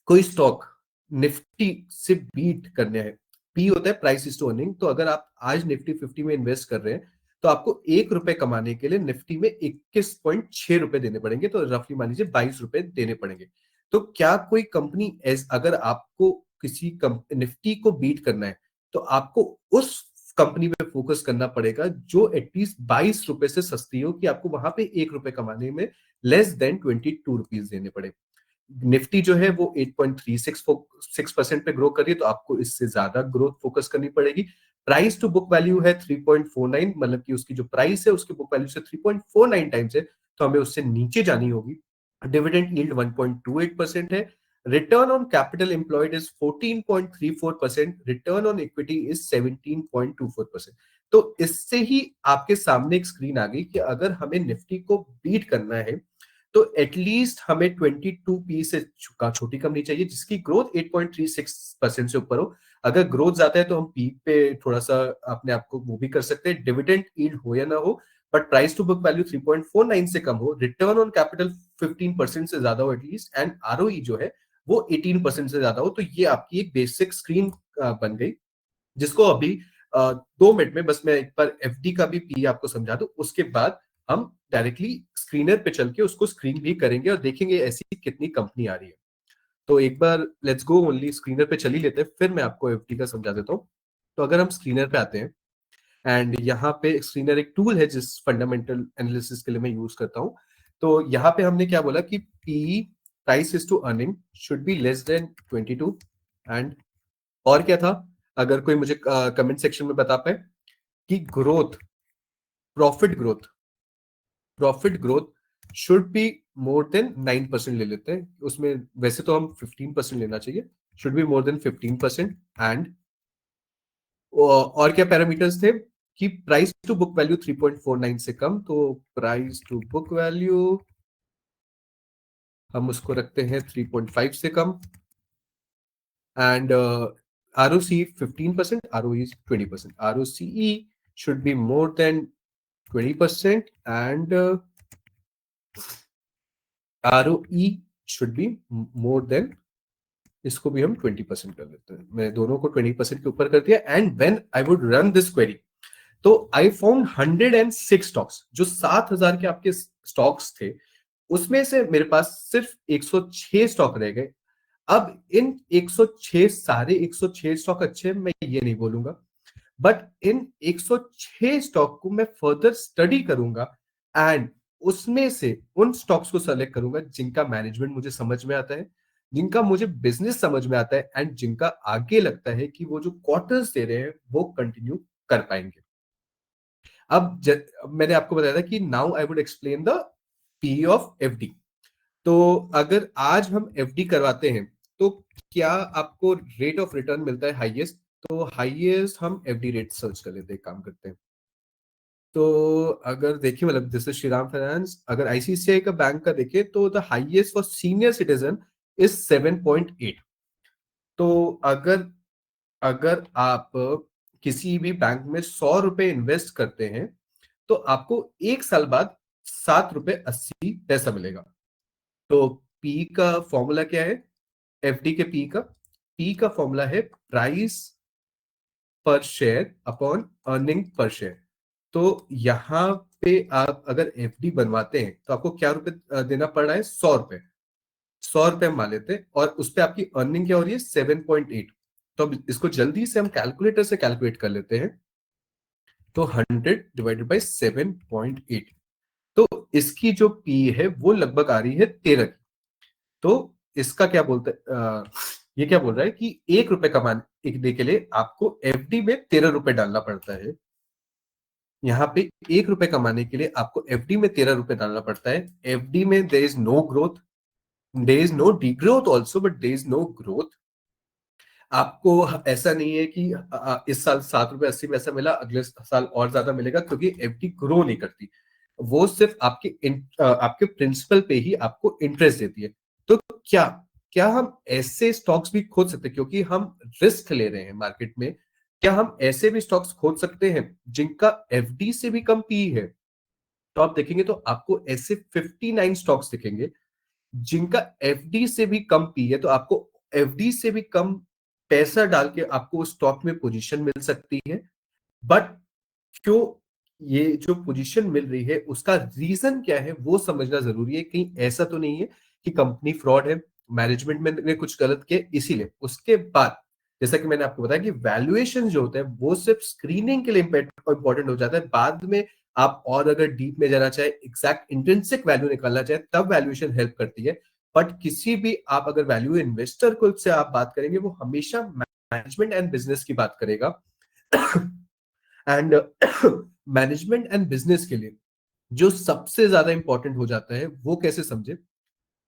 कोई स्टॉक निफ्टी से बीट करने है, पी होता है प्राइस टू अर्निंग, तो अगर आप आज निफ्टी 50 में इन्वेस्ट कर रहे हैं तो आपको 1 रुपए कमाने के लिए निफ्टी में 21.6 रुपए देने पड़ेंगे, तो रफली मान लीजिए 22 रुपए देने पड़ेंगे। तो क्या कोई कंपनी अगर आपको किसी निफ्टी को बीट करना है तो आपको उस कंपनी पे फोकस करना पड़ेगा जो एटलीस्ट 22 रुपए से सस्ती हो, कि आपको वहां पे 1 रुपए कमाने में लेस देन 22 रुपीज देने पड़े। निफ्टी जो है वो 8.36% पे ग्रो कर रही है, तो आपको इससे ज्यादा ग्रोथ फोकस करनी पड़ेगी। प्राइस टू बुक वैल्यू है 3.49, मतलब कि उसकी जो प्राइस है उसकी बुक वैल्यू से 3.49 टाइम्स है, तो हमें उससे नीचे जानी होगी। डिविडेंड यील्ड 1.28% है। Return on capital employed is 14.34%, return on equity is 17.24%। तो इससे ही आपके सामने एक स्क्रीन आ गई कि अगर हमें निफ्टी को बीट करना है तो एटलीस्ट हमें 22 पी से छोटी कंपनी चाहिए जिसकी ग्रोथ 8.36% से ऊपर हो। अगर ग्रोथ ज्यादा है तो हम पी पे थोड़ा सा अपने आप को वो भी कर सकते हैं, डिविडेंड यील्ड हो या ना हो, but price to book value 3.49 से कम हो, रिटर्न ऑन कैपिटल 15% से ज्यादा हो एटलीस्ट, एंड आरओई जो है वो 18% से ज्यादा हो। तो ये आपकी एक बेसिक स्क्रीन बन गई, जिसको अभी 2 मिनट में बस मैं एक बार एफडी का भी पी आपको समझा दूं, उसके बाद हम डायरेक्टली स्क्रीनर पे चल के उसको स्क्रीन भी करेंगे और देखेंगे ऐसी कितनी कंपनी आ रही है। तो एक बार लेट्स गो ओनली स्क्रीनर पे चल ही लेते हैं, फिर मैं आपको एफडी का समझा देता हूँ। तो अगर हम स्क्रीनर पे आते हैं, एंड यहाँ पे स्क्रीनर एक टूल है जिस फंडामेंटल एनालिसिस के लिए मैं यूज करता हूँ। तो यहाँ पे हमने क्या बोला कि P price is to earning should be less than 22, and और क्या था, अगर कोई मुझे कमेंट सेक्शन में बता पाए कि growth, profit growth, profit growth should be more than 9% ले लेते हैं उसमें, वैसे तो हम 15% लेना चाहिए, should be more than 15%। And और क्या पैरामीटर्स थे कि प्राइस टू बुक वैल्यू 3.49 से कम, तो प्राइस टू बुक वैल्यू हम उसको रखते हैं 3.5 से कम, and ROC 15%, ROE 20%. ROCE should be more than 20% and ROE should be more than, इसको भी हम 20% कर लेते हैं. मैंने दोनों को 20% के ऊपर कर दिया. And when I would run this query, तो आई फाउंड 106 स्टॉक्स. जो 7,000 के आपके स्टॉक्स थे, उसमें से मेरे पास सिर्फ 106 स्टॉक रह गए. अब इन 106 सारे 106 स्टॉक अच्छे हैं, मैं ये नहीं बोलूंगा, बट इन 106 स्टॉक को मैं फर्दर स्टडी करूंगा एंड उसमें से उन स्टॉक्स को सेलेक्ट करूंगा जिनका मैनेजमेंट मुझे समझ में आता है, जिनका मुझे बिजनेस समझ में आता है, एंड जिनका आगे लगता है कि वो जो क्वार्टर्स दे रहे हैं वो कंटिन्यू कर पाएंगे. अब मैंने आपको बताया था कि now I would explain the P of FD. तो अगर आज हम एफडी करवाते हैं तो क्या आपको रेट ऑफ रिटर्न मिलता है हाईएस्ट? तो हाईएस्ट हम एफडी रेट सर्च कर लेते हैं, काम करते हैं. तो अगर देखिए, मतलब दिस इज श्रीराम फाइनेंस, अगर आईसीआईसीआई का बैंक का देखें तो the highest for senior citizen is 7.8. तो अगर अगर आप किसी भी बैंक में 100 रुपए इन्वेस्ट करते हैं तो आपको 1 साल बाद 7 रुपए 80 पैसा मिलेगा. तो पी का फॉर्मूला क्या है? एफडी के पी का फॉर्मूला है प्राइस पर share upon earning per share. तो यहाँ पे आप अगर एफडी बनवाते हैं तो आपको क्या रुपए देना पड़ रहा है? 100 रुपए. 100 रुपए हम मान लेते हैं, और उस पर आपकी अर्निंग क्या हो रही है? 7.8. तो अब इसको जल्दी से हम कैलकुलेटर से कैलकुलेट कर लेते हैं. तो 100 डिवाइडेड बाई 7.8, तो इसकी जो पी है वो लगभग आ रही है 13 की. तो इसका क्या बोलते हैं, ये क्या बोल रहा है कि 1 रुपए कमाने के लिए आपको एफडी में 13 रुपए डालना पड़ता है. यहाँ पे 1 रुपए कमाने के लिए आपको एफडी में 13 रुपए डालना पड़ता है. एफडी में there is no growth, there is no degrowth also, but there is no growth. आपको ऐसा नहीं है कि इस साल 7 रुपए 80 पैसा मिला, अगले साल और ज्यादा मिलेगा, क्योंकि एफडी ग्रो नहीं करती. वो सिर्फ आपके प्रिंसिपल पे ही आपको इंटरेस्ट देती है. तो क्या क्या हम ऐसे स्टॉक्स भी खोज सकते हैं, क्योंकि हम रिस्क ले रहे हैं मार्केट में? क्या हम ऐसे भी स्टॉक्स खोज सकते हैं जिनका एफडी से भी कम पी है? तो आप देखेंगे तो आपको ऐसे 59 स्टॉक्स दिखेंगे जिनका एफडी से भी कम पी है. तो आपको एफडी से भी कम पैसा डाल के आपको उस स्टॉक में पोजीशन मिल सकती है. बट क्यों ये जो पोजीशन मिल रही है, उसका रीजन क्या है वो समझना जरूरी है. कहीं ऐसा तो नहीं है कि कंपनी फ्रॉड है, मैनेजमेंट ने कुछ गलत किया इसीलिए. उसके बाद जैसा कि मैंने आपको बताया कि वैल्यूएशन जो होता है वो सिर्फ स्क्रीनिंग के लिए इंपॉर्टेंट हो जाता है. बाद में आप और अगर डीप में जाना चाहे, एग्जैक्ट इंट्रिंसिक वैल्यू निकालना चाहे, तब वैल्यूएशन हेल्प करती है. बट किसी भी आप अगर वैल्यू इन्वेस्टर को से आप बात करेंगे, वो हमेशा मैनेजमेंट एंड बिजनेस की बात करेगा. एंड मैनेजमेंट एंड बिजनेस के लिए जो सबसे ज्यादा इंपॉर्टेंट हो जाता है वो कैसे समझे?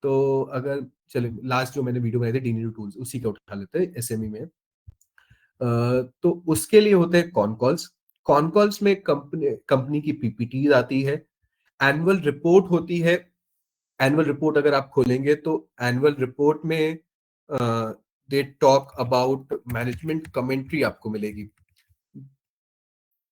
तो अगर चले, लास्ट जो मैंने वीडियो बनाई थी डीनी टूल्स, उसी का उठा लेते हैं एसएमई में. तो उसके लिए होते हैं कॉन कॉल्स. कॉन कॉल्स में कंपनी की पीपीटी आती है, एनुअल रिपोर्ट होती है. एनुअल रिपोर्ट अगर आप खोलेंगे तो एनुअल रिपोर्ट में they talk about management commentary आपको मिलेगी.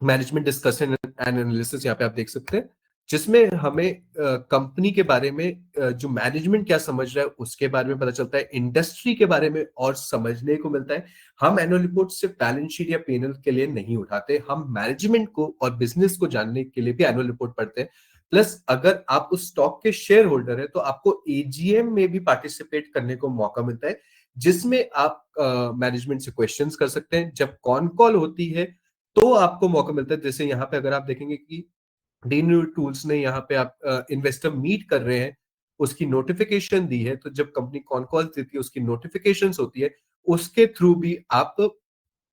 मैनेजमेंट डिस्कशन एंड एनालिसिस यहाँ पे आप देख सकते हैं, जिसमें हमें कंपनी के बारे में जो मैनेजमेंट क्या समझ रहा है उसके बारे में पता चलता है, इंडस्ट्री के बारे में और समझने को मिलता है. हम एनुअल रिपोर्ट सिर्फ बैलेंस शीट या पीएनएल के लिए नहीं उठाते, हम मैनेजमेंट को और बिजनेस को जानने के लिए भी एनुअल रिपोर्ट पढ़ते हैं. प्लस अगर आप उस स्टॉक के शेयर होल्डर है तो आपको एजीएम में भी पार्टिसिपेट करने को मौका मिलता है, जिसमें आप मैनेजमेंट से क्वेश्चंस कर सकते हैं. जब कॉन कॉल होती है तो आपको मौका मिलता है. जैसे यहाँ पे अगर आप देखेंगे कि डीन्यू टूल्स ने यहाँ पे आप इन्वेस्टर मीट कर रहे हैं, उसकी नोटिफिकेशन दी है. तो जब कंपनी कॉन कॉल देती है उसकी नोटिफिकेशंस होती है, उसके थ्रू भी आप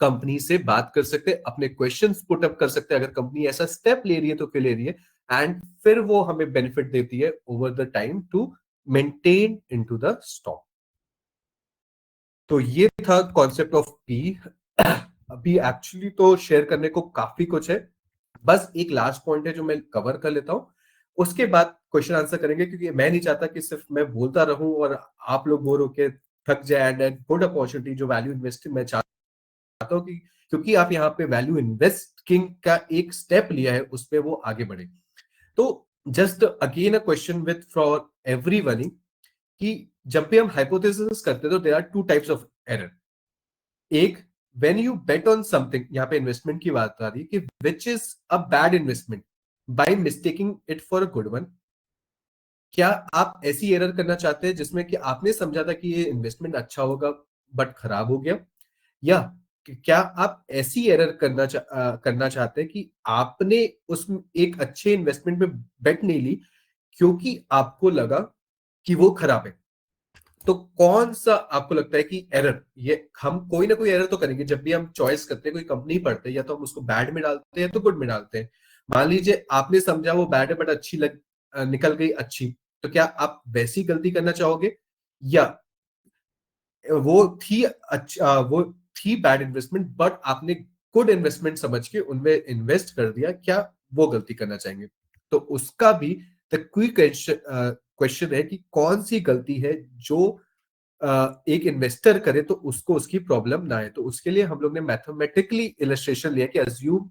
कंपनी से बात कर सकते हैं, अपने क्वेश्चंस पुट अप कर सकते हैं. अगर कंपनी ऐसा स्टेप ले रही है तो क्यों ले रही है, एंड फिर वो हमें बेनिफिट देती है over the time to maintain into the stock. तो ये था कॉन्सेप्ट ऑफ पी. अभी एक्चुअली तो शेयर करने को काफी कुछ है, बस एक लास्ट पॉइंट है जो मैं कवर कर लेता हूं. उसके बाद क्वेश्चन आंसर करेंगे, क्योंकि मैं नहीं चाहता कि सिर्फ मैं बोलता रहूं और आप लोग बोर होके थक जाए। एंड गुड अपॉर्चुनिटी जो वैल्यू इन्वेस्टिंग मैं चाहता हूँ कि क्योंकि आप यहाँ पे वैल्यू इन्वेस्टिंग का एक स्टेप लिया है, उस पर वो आगे बढ़े। तो just again a question with for everyone कि जब भी हम हाइपोथेसिस करते हैं तो there are two types of error. एक, when you bet on something, यहाँ पे इन्वेस्टमेंट की बात आ रही है कि which is a bad investment by mistaking it for a good one. क्या आप ऐसी एरर करना चाहते हैं जिसमें कि आपने समझा था कि ये इन्वेस्टमेंट अच्छा होगा बट खराब हो गया, या क्या आप ऐसी एरर करना चाहते हैं कि आपने उस एक अच्छे इन्वेस्टमेंट में बेट नहीं ली क्योंकि आपको लगा कि वो खराब है? तो कौन सा आपको लगता है कि एरर, ये हम कोई ना कोई एरर तो करेंगे जब भी हम चॉइस करते हैं, कोई कंपनी पढ़ते हैं, या तो हम उसको बैड में डालते हैं या तो गुड में डालते हैं। मान लीजिए आपने समझा वो बैड है बट निकल गई अच्छी, तो क्या आप वैसी गलती करना चाहोगे, या वो थी बैड इन्वेस्टमेंट बट आपने गुड इन्वेस्टमेंट समझ के उनमें इन्वेस्ट कर दिया, क्या वो गलती करना चाहेंगे? तो उसका भी द क्विक क्वेश्चन है कि कौन सी गलती है जो एक इन्वेस्टर करे तो उसको उसकी प्रॉब्लम ना है। तो उसके लिए हम लोग ने मैथमेटिकली इलस्ट्रेशन लिया कि अज्यूम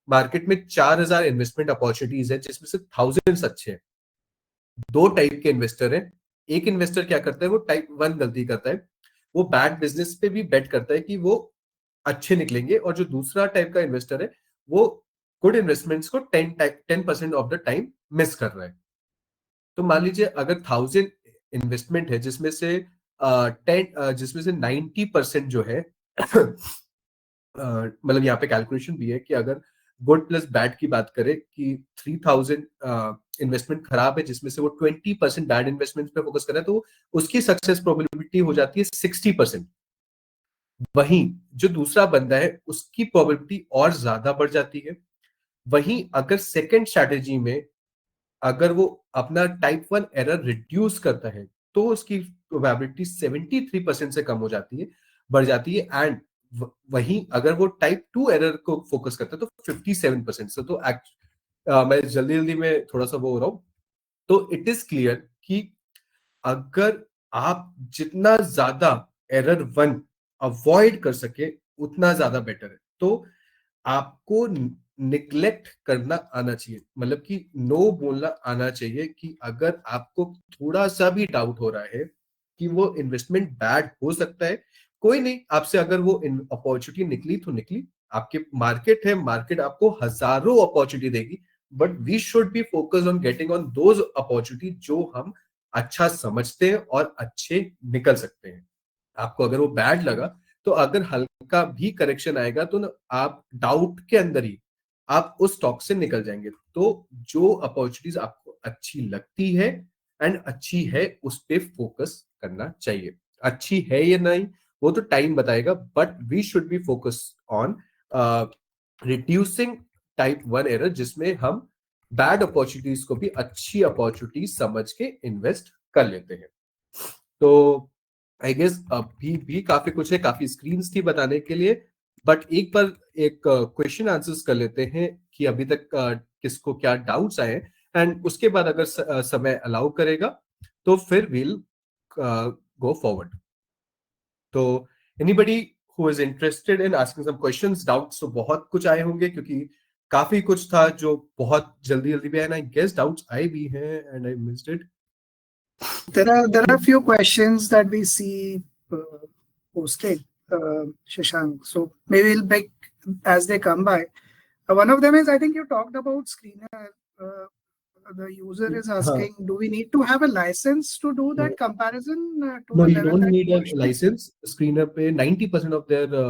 मार्केट में 4000 इन्वेस्टमेंट अपॉर्चुनिटीज है जिसमें से थाउजेंड्स अच्छे हैं। दो टाइप के इन्वेस्टर हैं। एक इन्वेस्टर क्या करता है, वो टाइप 1 गलती करता है, वो बैड बिजनेस पे भी बेट करता है कि वो अच्छे निकलेंगे, और जो दूसरा टाइप का इन्वेस्टर है वो गुड इन्वेस्टमेंट्स को 10% ऑफ द टाइम मिस कर रहा है। तो मान लीजिए अगर 1000 इन्वेस्टमेंट है जिसमें से 90% जो है मतलब यहाँ पे कैलकुलेशन भी है कि अगर गुड प्लस बैड की बात करें कि 3000 इन्वेस्टमेंट खराब है जिसमें से वो 20% बैड इन्वेस्टमेंट पे फोकस कर रहा है, तो उसकी सक्सेस प्रोबेबिलिटी हो जाती है 60%। वहीं जो दूसरा बंदा है उसकी प्रोबेबिलिटी और ज्यादा बढ़ जाती है। वहीं अगर सेकंड स्ट्रैटेजी में अगर वो अपना टाइप 1 एरर रिड्यूस करता है तो उसकी प्रोबेबिलिटी 73% से कम हो जाती है, बढ़ जाती है। एंड वहीं अगर वो टाइप 2 एरर को फोकस करता है तो 57% से। तो मैं जल्दी जल्दी में थोड़ा सा वो हो रहा हूँ। तो इट इज क्लियर कि अगर आप जितना ज्यादा एरर 1 अवॉइड कर सके उतना ज्यादा बेटर है। तो आपको निग्लेक्ट करना आना चाहिए, मतलब कि नो बोलना आना चाहिए कि अगर आपको थोड़ा सा भी डाउट हो रहा है कि वो इन्वेस्टमेंट बैड हो सकता है, कोई नहीं, आपसे अगर वो अपॉर्चुनिटी निकली तो निकली, आपके मार्केट है, मार्केट आपको हजारों अपॉर्चुनिटी देगी, but we should be focus on getting on those opportunity जो हम अच्छा समझते हैं और अच्छे निकल सकते हैं। आपको अगर वो बैड लगा तो अगर हल्का भी करेक्शन आएगा तो ना आप डाउट के अंदर ही आप उस स्टॉक से निकल जाएंगे। तो जो अपॉर्चुनिटीज आपको अच्छी लगती है एंड अच्छी है उस पे फोकस करना चाहिए। अच्छी है या नहीं वो तो टाइम बताएगा, but we should be focus on reducing type 1 error जिसमें हम बैड अपॉर्चुनिटीज को भी अच्छी अपॉर्चुनिटीज समझ के इन्वेस्ट कर लेते हैं। तो आई गेस अभी भी काफी कुछ है, काफी स्क्रीन्स थी बताने के लिए, बट एक बार एक क्वेश्चन आंसर्स कर लेते हैं कि अभी तक किसको क्या डाउट्स आए, एंड उसके बाद अगर समय अलाउ करेगा तो फिर विल गो फॉरवर्ड। तो anybody who is interested in asking some questions, doubts तो बहुत कुछ आए होंगे क्योंकि काफी कुछ था जो बहुत जल्दी जल्दी भी आया, आई गेस डाउट्स आए भी हैं and I missed it. There are few questions that we see posted, Shashank. So maybe we'll pick as they come by. One of them is, I think you talked about screener. The user is हाँ. asking, do we need to have a license to do that comparison to No, the you level don't that need you a mentioned? license. Screener पे 90% of their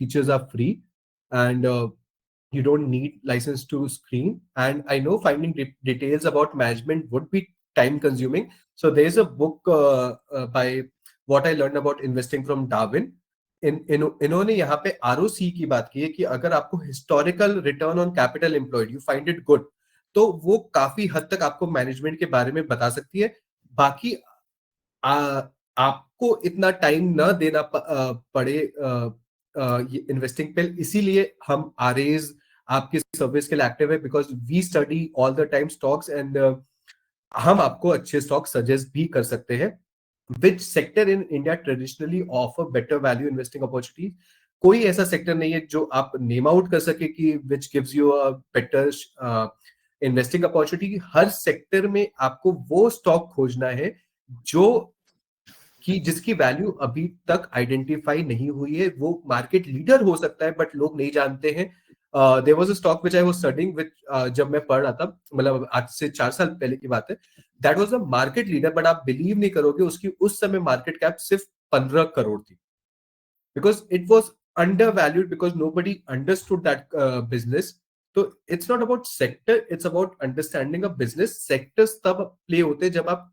features are free, and you don't need license to screen. And I know finding details about management would be time consuming. So there's a book by What I Learned About Investing from Darwin. इन्होंने यहाँ पे ROC की बात की है कि अगर आपको historical return on capital employed you find it good, तो वो काफी हद तक आपको मैनेजमेंट के बारे में बता सकती है। बाकी आ, आपको इतना टाइम न देना पड़े इन्वेस्टिंग पे, इसीलिए हम आरएज आपकी सर्विस के लिए एक्टिव है, because we study all the time stocks and हम आपको अच्छे स्टॉक सजेस्ट भी कर सकते हैं. Which sector in India traditionally offer better value investing opportunities? कोई ऐसा सेक्टर नहीं है जो आप नेम आउट कर सके कि which gives you a better investing opportunity. Her sector में आपको वो स्टॉक खोजना है जो कि जिसकी वैल्यू अभी तक आइडेंटिफाई नहीं हुई है. वो मार्केट लीडर हो सकता है बट लोग नहीं जानते हैं. There was a stock which I was studying with, जब मैं पढ़ रहा था, मतलब आज से 4 साल पहले की बात है. That was a market leader, but आप बिलीव नहीं करोगे उसकी उस समय मार्केट कैप सिर्फ 15 करोड़ थी. because it was undervalued because nobody understood that business. तो it's not about sector, it's about understanding a business. Sectors तब प्ले होते हैं जब आप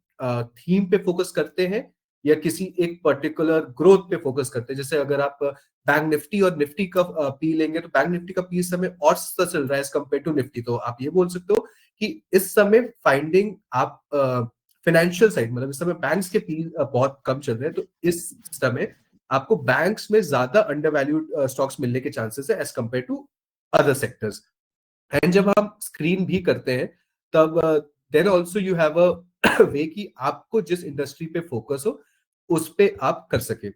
थीम पे फोकस करते हैं या किसी एक पर्टिकुलर ग्रोथ पे फोकस करते हैं. जैसे अगर आप बैंक निफ्टी और निफ्टी का पी लेंगे तो बैंक निफ्टी का पी इस समय और सस्ता चल रहा है एज कम्पेयर टू निफ्टी. तो आप ये बोल सकते हो कि इस समय फाइंडिंग आप फाइनेंशियल साइड, मतलब इस समय बैंक्स के पी बहुत कम चल रहे हैं, तो इस समय आपको बैंक्स में ज्यादा अंडरवैल्यूड स्टॉक्स मिलने के चांसेस है as compare to other sectors. And जब हम स्क्रीन भी करते हैं तब then also you have a way कि आपको जिस इंडस्ट्री पे फोकस हो उस पे आप कर सके.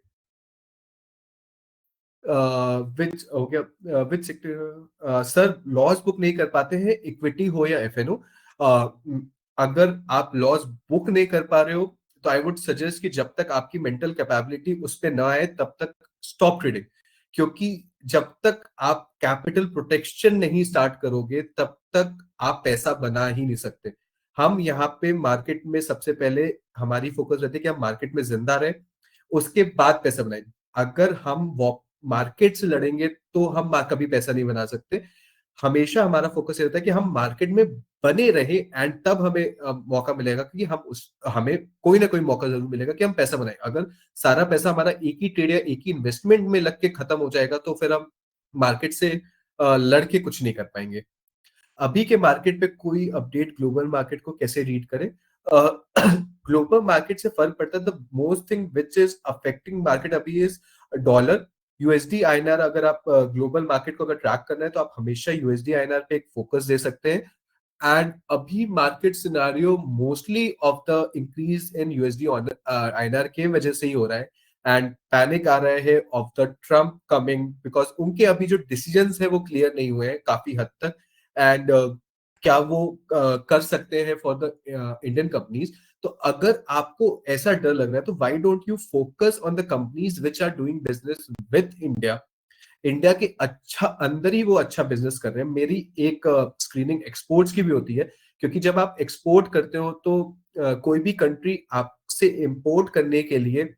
विच हो गया, which sector sir loss book नहीं कर पाते हैं, इक्विटी हो या एफएनओ. अगर आप लॉस बुक नहीं कर पा रहे हो तो आई वुड सजेस्ट कि जब तक आपकी मेंटल कैपेबिलिटी उस पर ना आए तब तक स्टॉप ट्रेडिंग. क्योंकि जब तक आप कैपिटल प्रोटेक्शन नहीं स्टार्ट करोगे तब तक आप पैसा बना ही नहीं सकते. हम यहाँ पे मार्केट में सबसे पहले हमारी फोकस रहती है कि हम मार्केट में जिंदा रहे, उसके बाद पैसा बनाए. अगर हम मार्केट से लड़ेंगे तो हम कभी पैसा नहीं बना सकते. हमेशा हमारा फोकस ये रहता है कि हम मार्केट में बने रहे एंड तब हमें मौका मिलेगा, क्योंकि हमें कोई ना कोई मौका जरूर मिलेगा कि हम पैसा बनाए. अगर सारा पैसा हमारा एक ही ट्रेड या एक ही इन्वेस्टमेंट में लग के खत्म हो जाएगा तो फिर हम मार्केट से लड़ के कुछ नहीं कर पाएंगे. अभी के मार्केट पे कोई अपडेट, ग्लोबल मार्केट को कैसे रीड करें? ग्लोबल मार्केट से फर्क पड़ता है. The most thing which is affecting market अभी इज डॉलर, यूएसडी आईएनआर. अगर आप ग्लोबल मार्केट को अगर ट्रैक करना है तो आप हमेशा यूएसडी आईएनआर पे एक फोकस दे सकते हैं. एंड अभी market scenario mostly of the increase in USD INR के वजह से ही हो रहा है. एंड पैनिक आ रहा है of the Trump coming, because उनके अभी जो डिसीजंस है वो क्लियर नहीं हुए हैं काफी हद तक. एंड क्या वो कर सकते हैं फॉर द इंडियन कंपनीज. तो अगर आपको ऐसा डर लग रहा है तो why don't you focus on the companies which are doing business with India. India के अच्छा अंदर ही वो अच्छा बिजनेस कर रहे हैं. मेरी एक स्क्रीनिंग एक्सपोर्ट्स की भी होती है, क्योंकि जब आप एक्सपोर्ट करते हो तो कोई भी कंट्री आपसे इंपोर्ट करने के लिए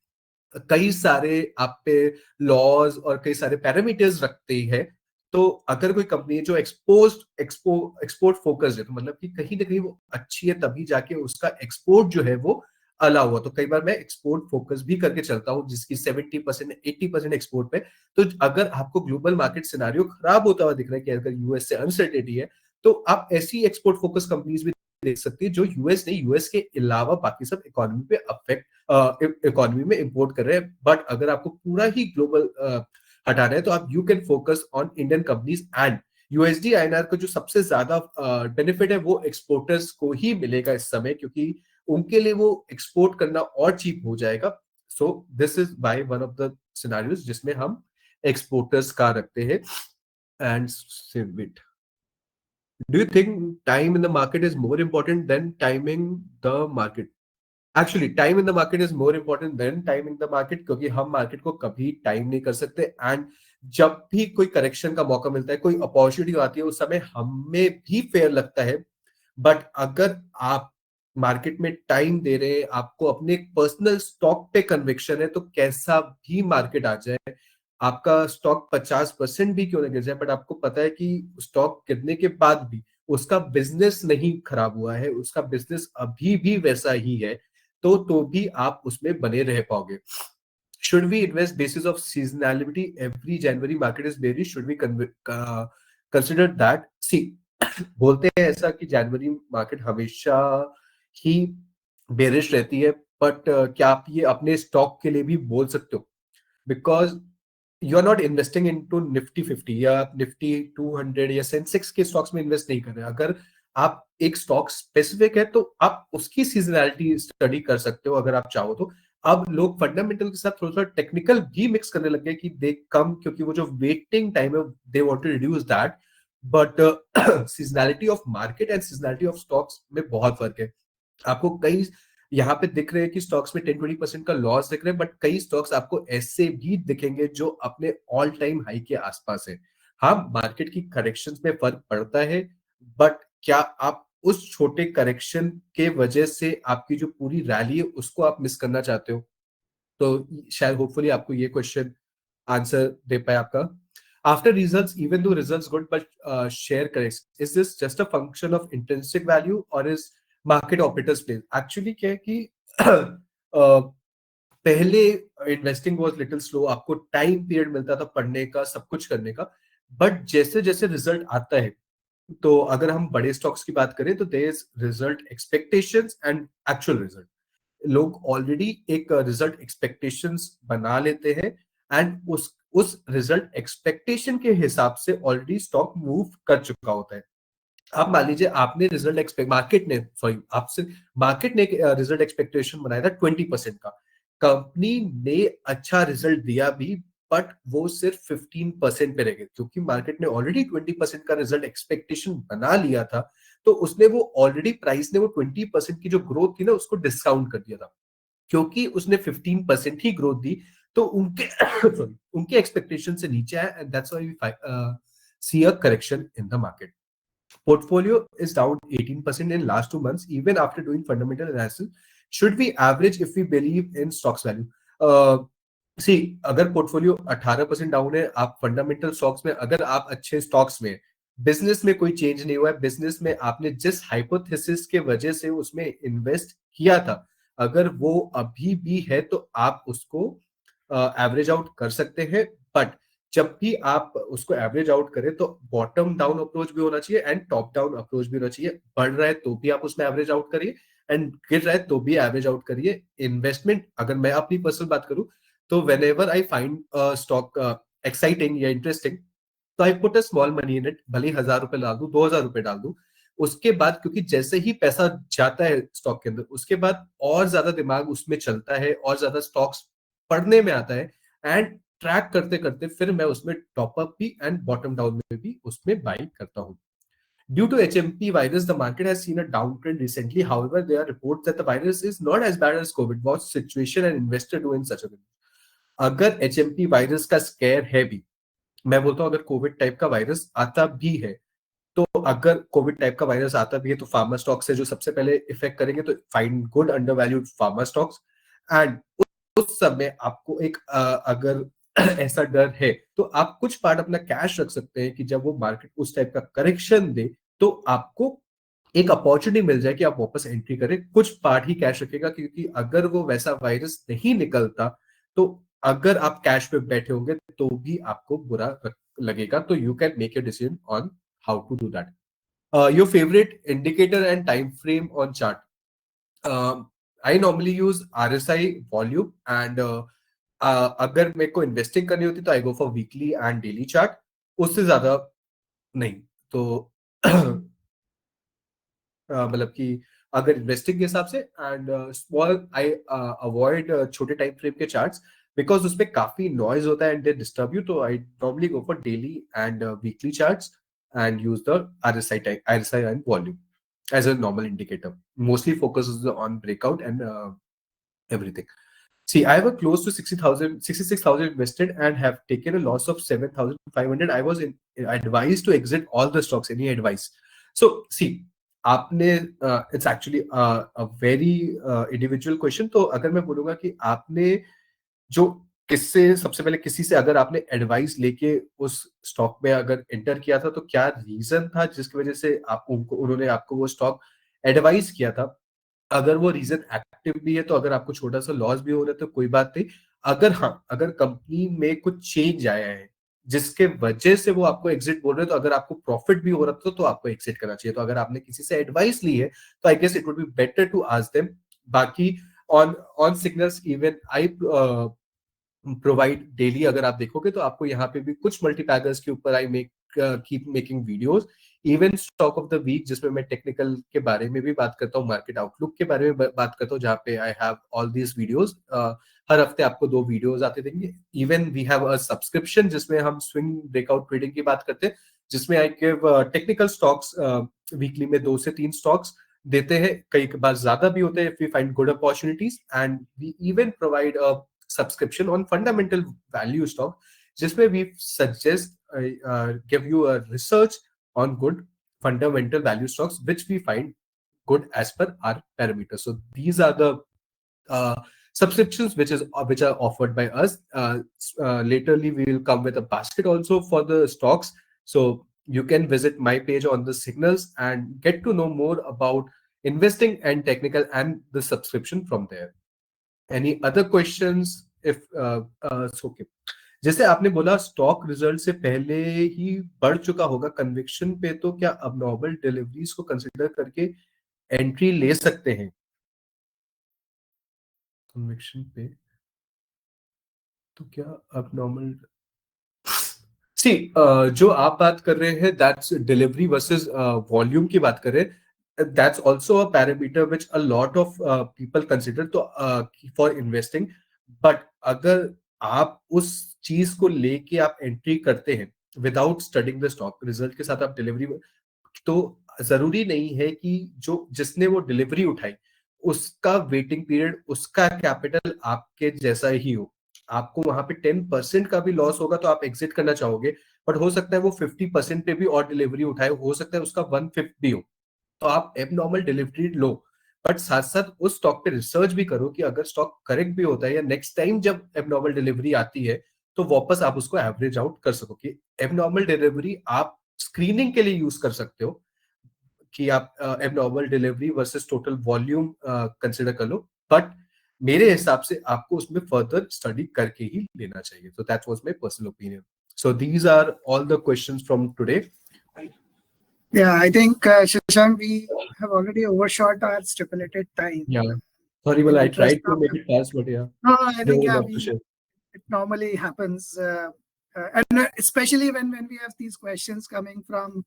कई सारे आप पे लॉज और कई सारे पैरामीटर्स रखते हैं. तो अगर कोई कंपनी है जो एक्सपोर्ट फोकस्ड है तो मतलब कि कहीं ना कहीं वो अच्छी है, तभी जाके उसका एक्सपोर्ट जो है वो अलाउ हुआ. तो कई बार मैं एक्सपोर्ट फोकस भी करके चलता हूँ जिसकी 70% 80% एक्सपोर्ट पे. तो अगर आपको ग्लोबल मार्केट सिनारियो खराब होता हुआ दिख रहा है कि अगर यूएस से अनसर्टेनिटी है तो आप ऐसी एक्सपोर्ट फोकस कंपनीज भी देख सकती है जो यूएस नहीं, यूएस के अलावा बाकी सब इकोनॉमी पे अफेक्ट, इकोनॉमी में इंपोर्ट कर रहे हैं. बट अगर आपको पूरा ही ग्लोबल हटाना है तो आप you can focus on Indian companies. And USD INR का जो सबसे ज्यादा बेनिफिट है वो एक्सपोर्टर्स को ही मिलेगा इस समय, क्योंकि उनके लिए वो एक्सपोर्ट करना और चीप हो जाएगा. So this is by one of the scenarios जिसमें हम एक्सपोर्टर्स का रखते हैं. And civet, do you think time in the market is more important than timing the market? Actually time in the market is more important than time in the market, क्योंकि हम market को कभी time नहीं कर सकते. And जब भी कोई करेक्शन का मौका मिलता है, कोई अपॉर्चुनिटी आती है, उस समय हमें भी फेयर लगता है. बट अगर आप मार्केट में टाइम दे रहे हैं, आपको अपने पर्सनल स्टॉक पे कन्विक्शन है, तो कैसा भी मार्केट आ जाए, आपका स्टॉक 50% भी क्यों ना गिर जाए, बट आपको पता है कि स्टॉक गिरने के बाद भी उसका बिजनेस नहीं खराब हुआ है, उसका बिजनेस अभी भी वैसा ही है, तो भी आप उसमें बने रह पाओगे. Should we invest basis of seasonality? Every January market is bearish. Should we consider that? See, बोलते हैं ऐसा कि जनवरी मार्केट हमेशा ही बेरिश रहती है, बट क्या आप ये अपने स्टॉक के लिए भी बोल सकते हो? Because you are not investing into Nifty 50 या निफ्टी 200 या सेंसेक्स के स्टॉक्स में इन्वेस्ट नहीं कर रहे। अगर आप एक स्टॉक स्पेसिफिक है तो आप उसकी सीजनैलिटी स्टडी कर सकते हो अगर आप चाहो तो। अब लोग फंडामेंटल के साथ थोड़ा सा टेक्निकल भी मिक्स करने लग गए कि दे कम, क्योंकि वो जो वेटिंग टाइम है they want to reduce that. But seasonality of market and seasonality of stocks में बहुत फर्क है। आपको कई यहाँ पे दिख रहे हैं कि स्टॉक्स में 10-20% का लॉस दिख रहे हैं, बट कई स्टॉक्स आपको ऐसे भी दिखेंगे जो अपने ऑल टाइम हाई के आसपास है। हाँ, मार्केट की करेक्शंस में फर्क पड़ता है, बट क्या आप उस छोटे करेक्शन के वजह से आपकी जो पूरी रैली है उसको आप मिस करना चाहते हो? तो शायद होपफुली आपको ये क्वेश्चन आंसर दे पाए आपका। After results, even though results good but share correct, is this just a function of intrinsic value और is market operators play? Actually क्या है कि पहले इन्वेस्टिंग वाज लिटिल स्लो, आपको टाइम पीरियड मिलता था पढ़ने का, सब कुछ करने का। बट जैसे जैसे रिजल्ट आता है, तो अगर हम बड़े स्टॉक्स की बात करें तो there is result expectations and actual result. लोग ऑलरेडी एक रिजल्ट एक्सपेक्टेशंस बना लेते हैं एंड उस रिजल्ट एक्सपेक्टेशन के हिसाब से ऑलरेडी स्टॉक मूव कर चुका होता है। अब मान लीजिए आपने रिजल्ट एक्सपेक्ट मार्केट ने सॉरी आपसे मार्केट ने रिजल्ट एक्सपेक्टेशन बनाया था 20% का, कंपनी ने अच्छा रिजल्ट दिया भी, बट वो सिर्फ 15% पे रह गए क्योंकि मार्केट ने ऑलरेडी 20% का रिजल्ट एक्सपेक्टेशन बना लिया था। तो उसने वो ऑलरेडी प्राइस ने वो 20% की जो ग्रोथ थी ना उसको डिस्काउंट कर दिया था। क्योंकि उसने 15% ही ग्रोथ दी तो उनके सॉरी उनके एक्सपेक्टेशन से नीचे आया and that's why we see a correction in the market. Portfolio is down 18% in last 2 months, even after doing fundamental analysis. Should we average if we believe in stocks value? See, अगर portfolio 18% down है, आप fundamental stocks में, अगर आप अच्छे stocks में, business में कोई चेंज नहीं हुआ है, बिजनेस में आपने जिस हाइपोथेसिस के वजह से उसमें इन्वेस्ट किया था, अगर वो अभी भी है तो आप उसको एवरेज आउट कर सकते हैं। बट जब भी आप उसको एवरेज आउट करें तो बॉटम डाउन अप्रोच भी होना चाहिए एंड टॉप डाउन अप्रोच भी होना चाहिए। बढ़ रहा है तो भी आप उसमें एवरेज आउट करिए एंड गिर रहा है तो भी एवरेज आउट करिए। इन्वेस्टमेंट, अगर मैं अपनी पर्सनल बात करूं तो when ever I find stock exciting या इंटरेस्टिंग, तो I put a small money in it, भले 1,000 रुपए डाल दूं, 2,000 रुपए डाल दूं। उसके बाद क्योंकि जैसे ही पैसा जाता है स्टॉक के अंदर, उसके बाद और ज्यादा दिमाग उसमें चलता है और ज्यादा स्टॉक्स पढ़ने में आता है एंड ट्रैक करते करते फिर मैं उसमें टॉप अप भी एंड बॉटम डाउन में भी उसमें बाई करता हूँ। Due to HMP virus, the market has seen a downtrend recently. However, there are reports that the virus is not as bad as COVID. What situation an investor do in such a thing? अगर HMP virus का square है भी, मैं बोलता हूँ अगर Covid type का virus आता भी है, तो अगर कोविड टाइप का वायरस आता भी है तो फार्मा स्टॉक्स से जो सबसे पहले इफेक्ट करेंगे, तो find good under valued pharma stocks. And उस समय आपको एक अगर ऐसा डर है तो आप कुछ पार्ट अपना कैश रख सकते हैं कि जब वो मार्केट उस टाइप का करेक्शन दे तो आपको एक अपॉर्चुनिटी मिल जाए कि आप वापस एंट्री करें। कुछ पार्ट ही कैश रखेगा क्योंकि अगर वो वैसा वायरस नहीं निकलता तो अगर आप कैश पे बैठे होंगे तो भी आपको बुरा लगेगा। तो you can make your decision on how to do that. Your favourite indicator and time frame on chart? I normally use RSI volume एंड अगर मेरे को इन्वेस्टिंग करनी होती तो I go for weekly and daily chart, उससे ज्यादा नहीं। तो मतलब कि अगर इन्वेस्टिंग के हिसाब से एंड स्मॉल, आई अवॉइड छोटे टाइम फ्रेम के चार्ट्स बिकॉज उसमें काफी नॉइज होता है एंड दे डिस्टर्ब यू। तो I normally go for daily and weekly charts and use the RSI and volume as a normal indicator. Mostly focuses on breakout and everything. See, I have a close to 66,000 invested and have taken a loss of 7,500. I was advised to exit all the stocks. Any advice? So, see, आपने it's actually a very individual question. तो अगर मैं बोलूंगा कि आपने जो किससे सबसे पहले किसी से अगर आपने एडवाइस लेके उस स्टॉक में अगर एंटर किया था तो क्या रीजन था जिसकी वजह से आप उनको उन्होंने आपको वो स्टॉक एडवाइस किया था? अगर वो रीजन एक्टिव भी है तो अगर आपको छोटा सा लॉस भी हो रहा है तो कोई बात नहीं। अगर हाँ, अगर कंपनी में कुछ चेंज आया है जिसके वजह से वो आपको एग्जिट बोल रहे हैं, तो अगर आपको प्रॉफिट भी हो रहा था तो आपको एग्जिट करना चाहिए। तो अगर आपने किसी से एडवाइस ली है तो I guess it would be better to ask them. बाकी on on signals even I provide daily. अगर आप देखोगे तो आपको यहाँ पे भी कुछ मल्टीपैगर्स के ऊपर I make keep making videos, even stock of the week जिसमें मैं टेक्निकल के बारे में भी बात करता हूँ, मार्केट आउटलुक के बारे में बात करता हूँ, जहाँ पे I have all these videos. हर हफ्ते आपको 2 वीडियोस आते देंगे। Even we have a subscription जिसमें हम स्विंग ब्रेकआउट ट्रेडिंग की बात करते हैं, जिसमें I give technical stocks weekly में 2 से 3 स्टॉक्स देते हैं, कई बार ज्यादा भी होते हैं if we find good opportunities. And we even provide a subscription on fundamental value stock, जिसमें we suggest give you a research on good fundamental value stocks which we find good as per our parameters. So these are the subscriptions which are offered by us. Laterly we will come with a basket also for the stocks, so you can visit my page on the signals and get to know more about investing and technical and the subscription from there. Any other questions? If it's okay. जैसे आपने बोला stock result से पहले ही बढ़ चुका होगा conviction पे, तो क्या अबनॉर्मल डिलीवरीज को कंसिडर करके एंट्री ले सकते हैं कन्विक्शन पे? तो क्या अबनॉर्मल सी जो आप बात कर रहे हैं दैट्स डिलीवरी वर्सेस वॉल्यूम की बात कर रहे हैं, that's also a parameter which a lot of people consider तो फॉर इन्वेस्टिंग। बट अगर आप उस चीज को लेके आप एंट्री करते हैं without studying the stock result के साथ आप डिलीवरी, तो जरूरी नहीं है कि जो जिसने वो डिलीवरी उठाई उसका वेटिंग पीरियड, उसका कैपिटल आपके जैसा ही हो। आपको वहां पे 10% का भी लॉस होगा तो आप एग्जिट करना चाहोगे, बट हो सकता है वो 50% पे भी और डिलीवरी उठाए, हो सकता है उसका 1/5 भी हो, तो आप एबनॉर्मल डिलीवरी लो। बट साथ साथ उस स्टॉक पे रिसर्च भी करो कि अगर स्टॉक करेक्ट भी होता है या नेक्स्ट टाइम जब एबनॉर्मल डिलीवरी आती है तो वापस आप उसको एवरेज आउट कर सको। कि एबनॉर्मल डिलीवरी आप स्क्रीनिंग के लिए यूज कर सकते हो कि आप abnormal delivery versus total volume consider कर लो, बट मेरे हिसाब से आपको उसमें फर्दर स्टडी करके ही लेना चाहिए। So that was my personal opinion. So these are all the questions from today. Yeah, I think Shashank, we have already overshot our stipulated time. Yeah. Sorry, well, I tried to make it fast, but yeah. No, I think There was it normally happens, and especially when we have these questions coming from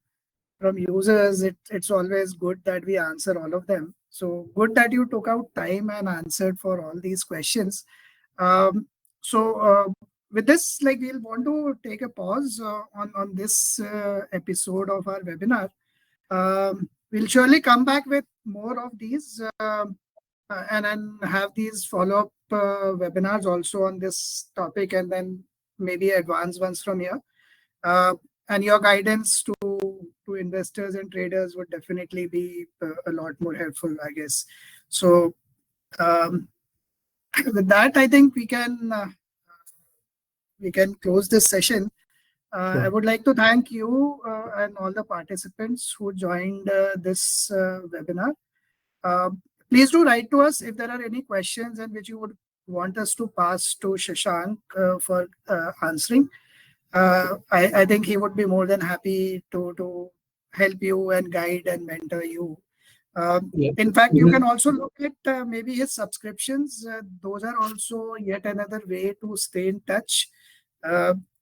users, it's always good that we answer all of them. So good that you took out time and answered for all these questions. So with this, like, we'll want to take a pause on this episode of our webinar. We'll surely come back with more of these and then have these follow-up webinars also on this topic, and then maybe advanced ones from here. And your guidance to investors and traders would definitely be a lot more helpful, I guess. So with that, I think we can close this session. Sure. I would like to thank you and all the participants who joined this webinar. Please do write to us if there are any questions and which you would want us to pass to Shashank for answering. I think he would be more than happy to help you and guide and mentor you. In fact, you can also look at maybe his subscriptions. Those are also yet another way to stay in touch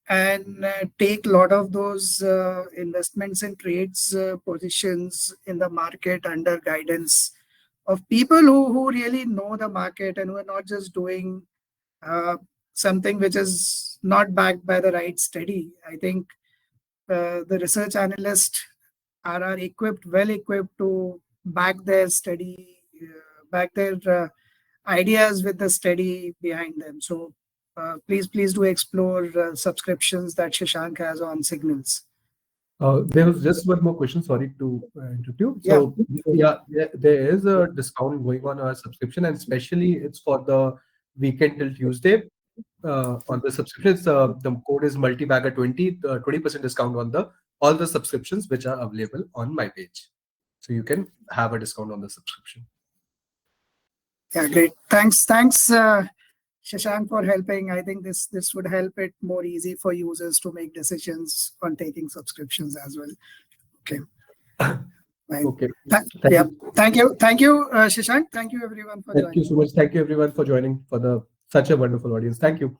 and take a lot of those investments and trades positions in the market under guidance of people who really know the market and who are not just doing something which is not backed by the right study. I think the research analysts are well equipped to back their study, back their ideas with the study behind them. So please do explore subscriptions that Shashank has on Signals. There was just one more question. Sorry to interrupt you. So there is a discount going on our subscription, and especially it's for the weekend till Tuesday. On the subscriptions, the code is multibagger20, 20% discount on all the subscriptions which are available on my page. So you can have a discount on the subscription. Yeah, great. Thanks, Shashank, for helping. I think this would help it more easy for users to make decisions on taking subscriptions as well. Okay. Right. Okay. Thank you, Shashank. Thank you everyone for joining. Thank you so much. Thank you everyone for joining for such a wonderful audience. Thank you.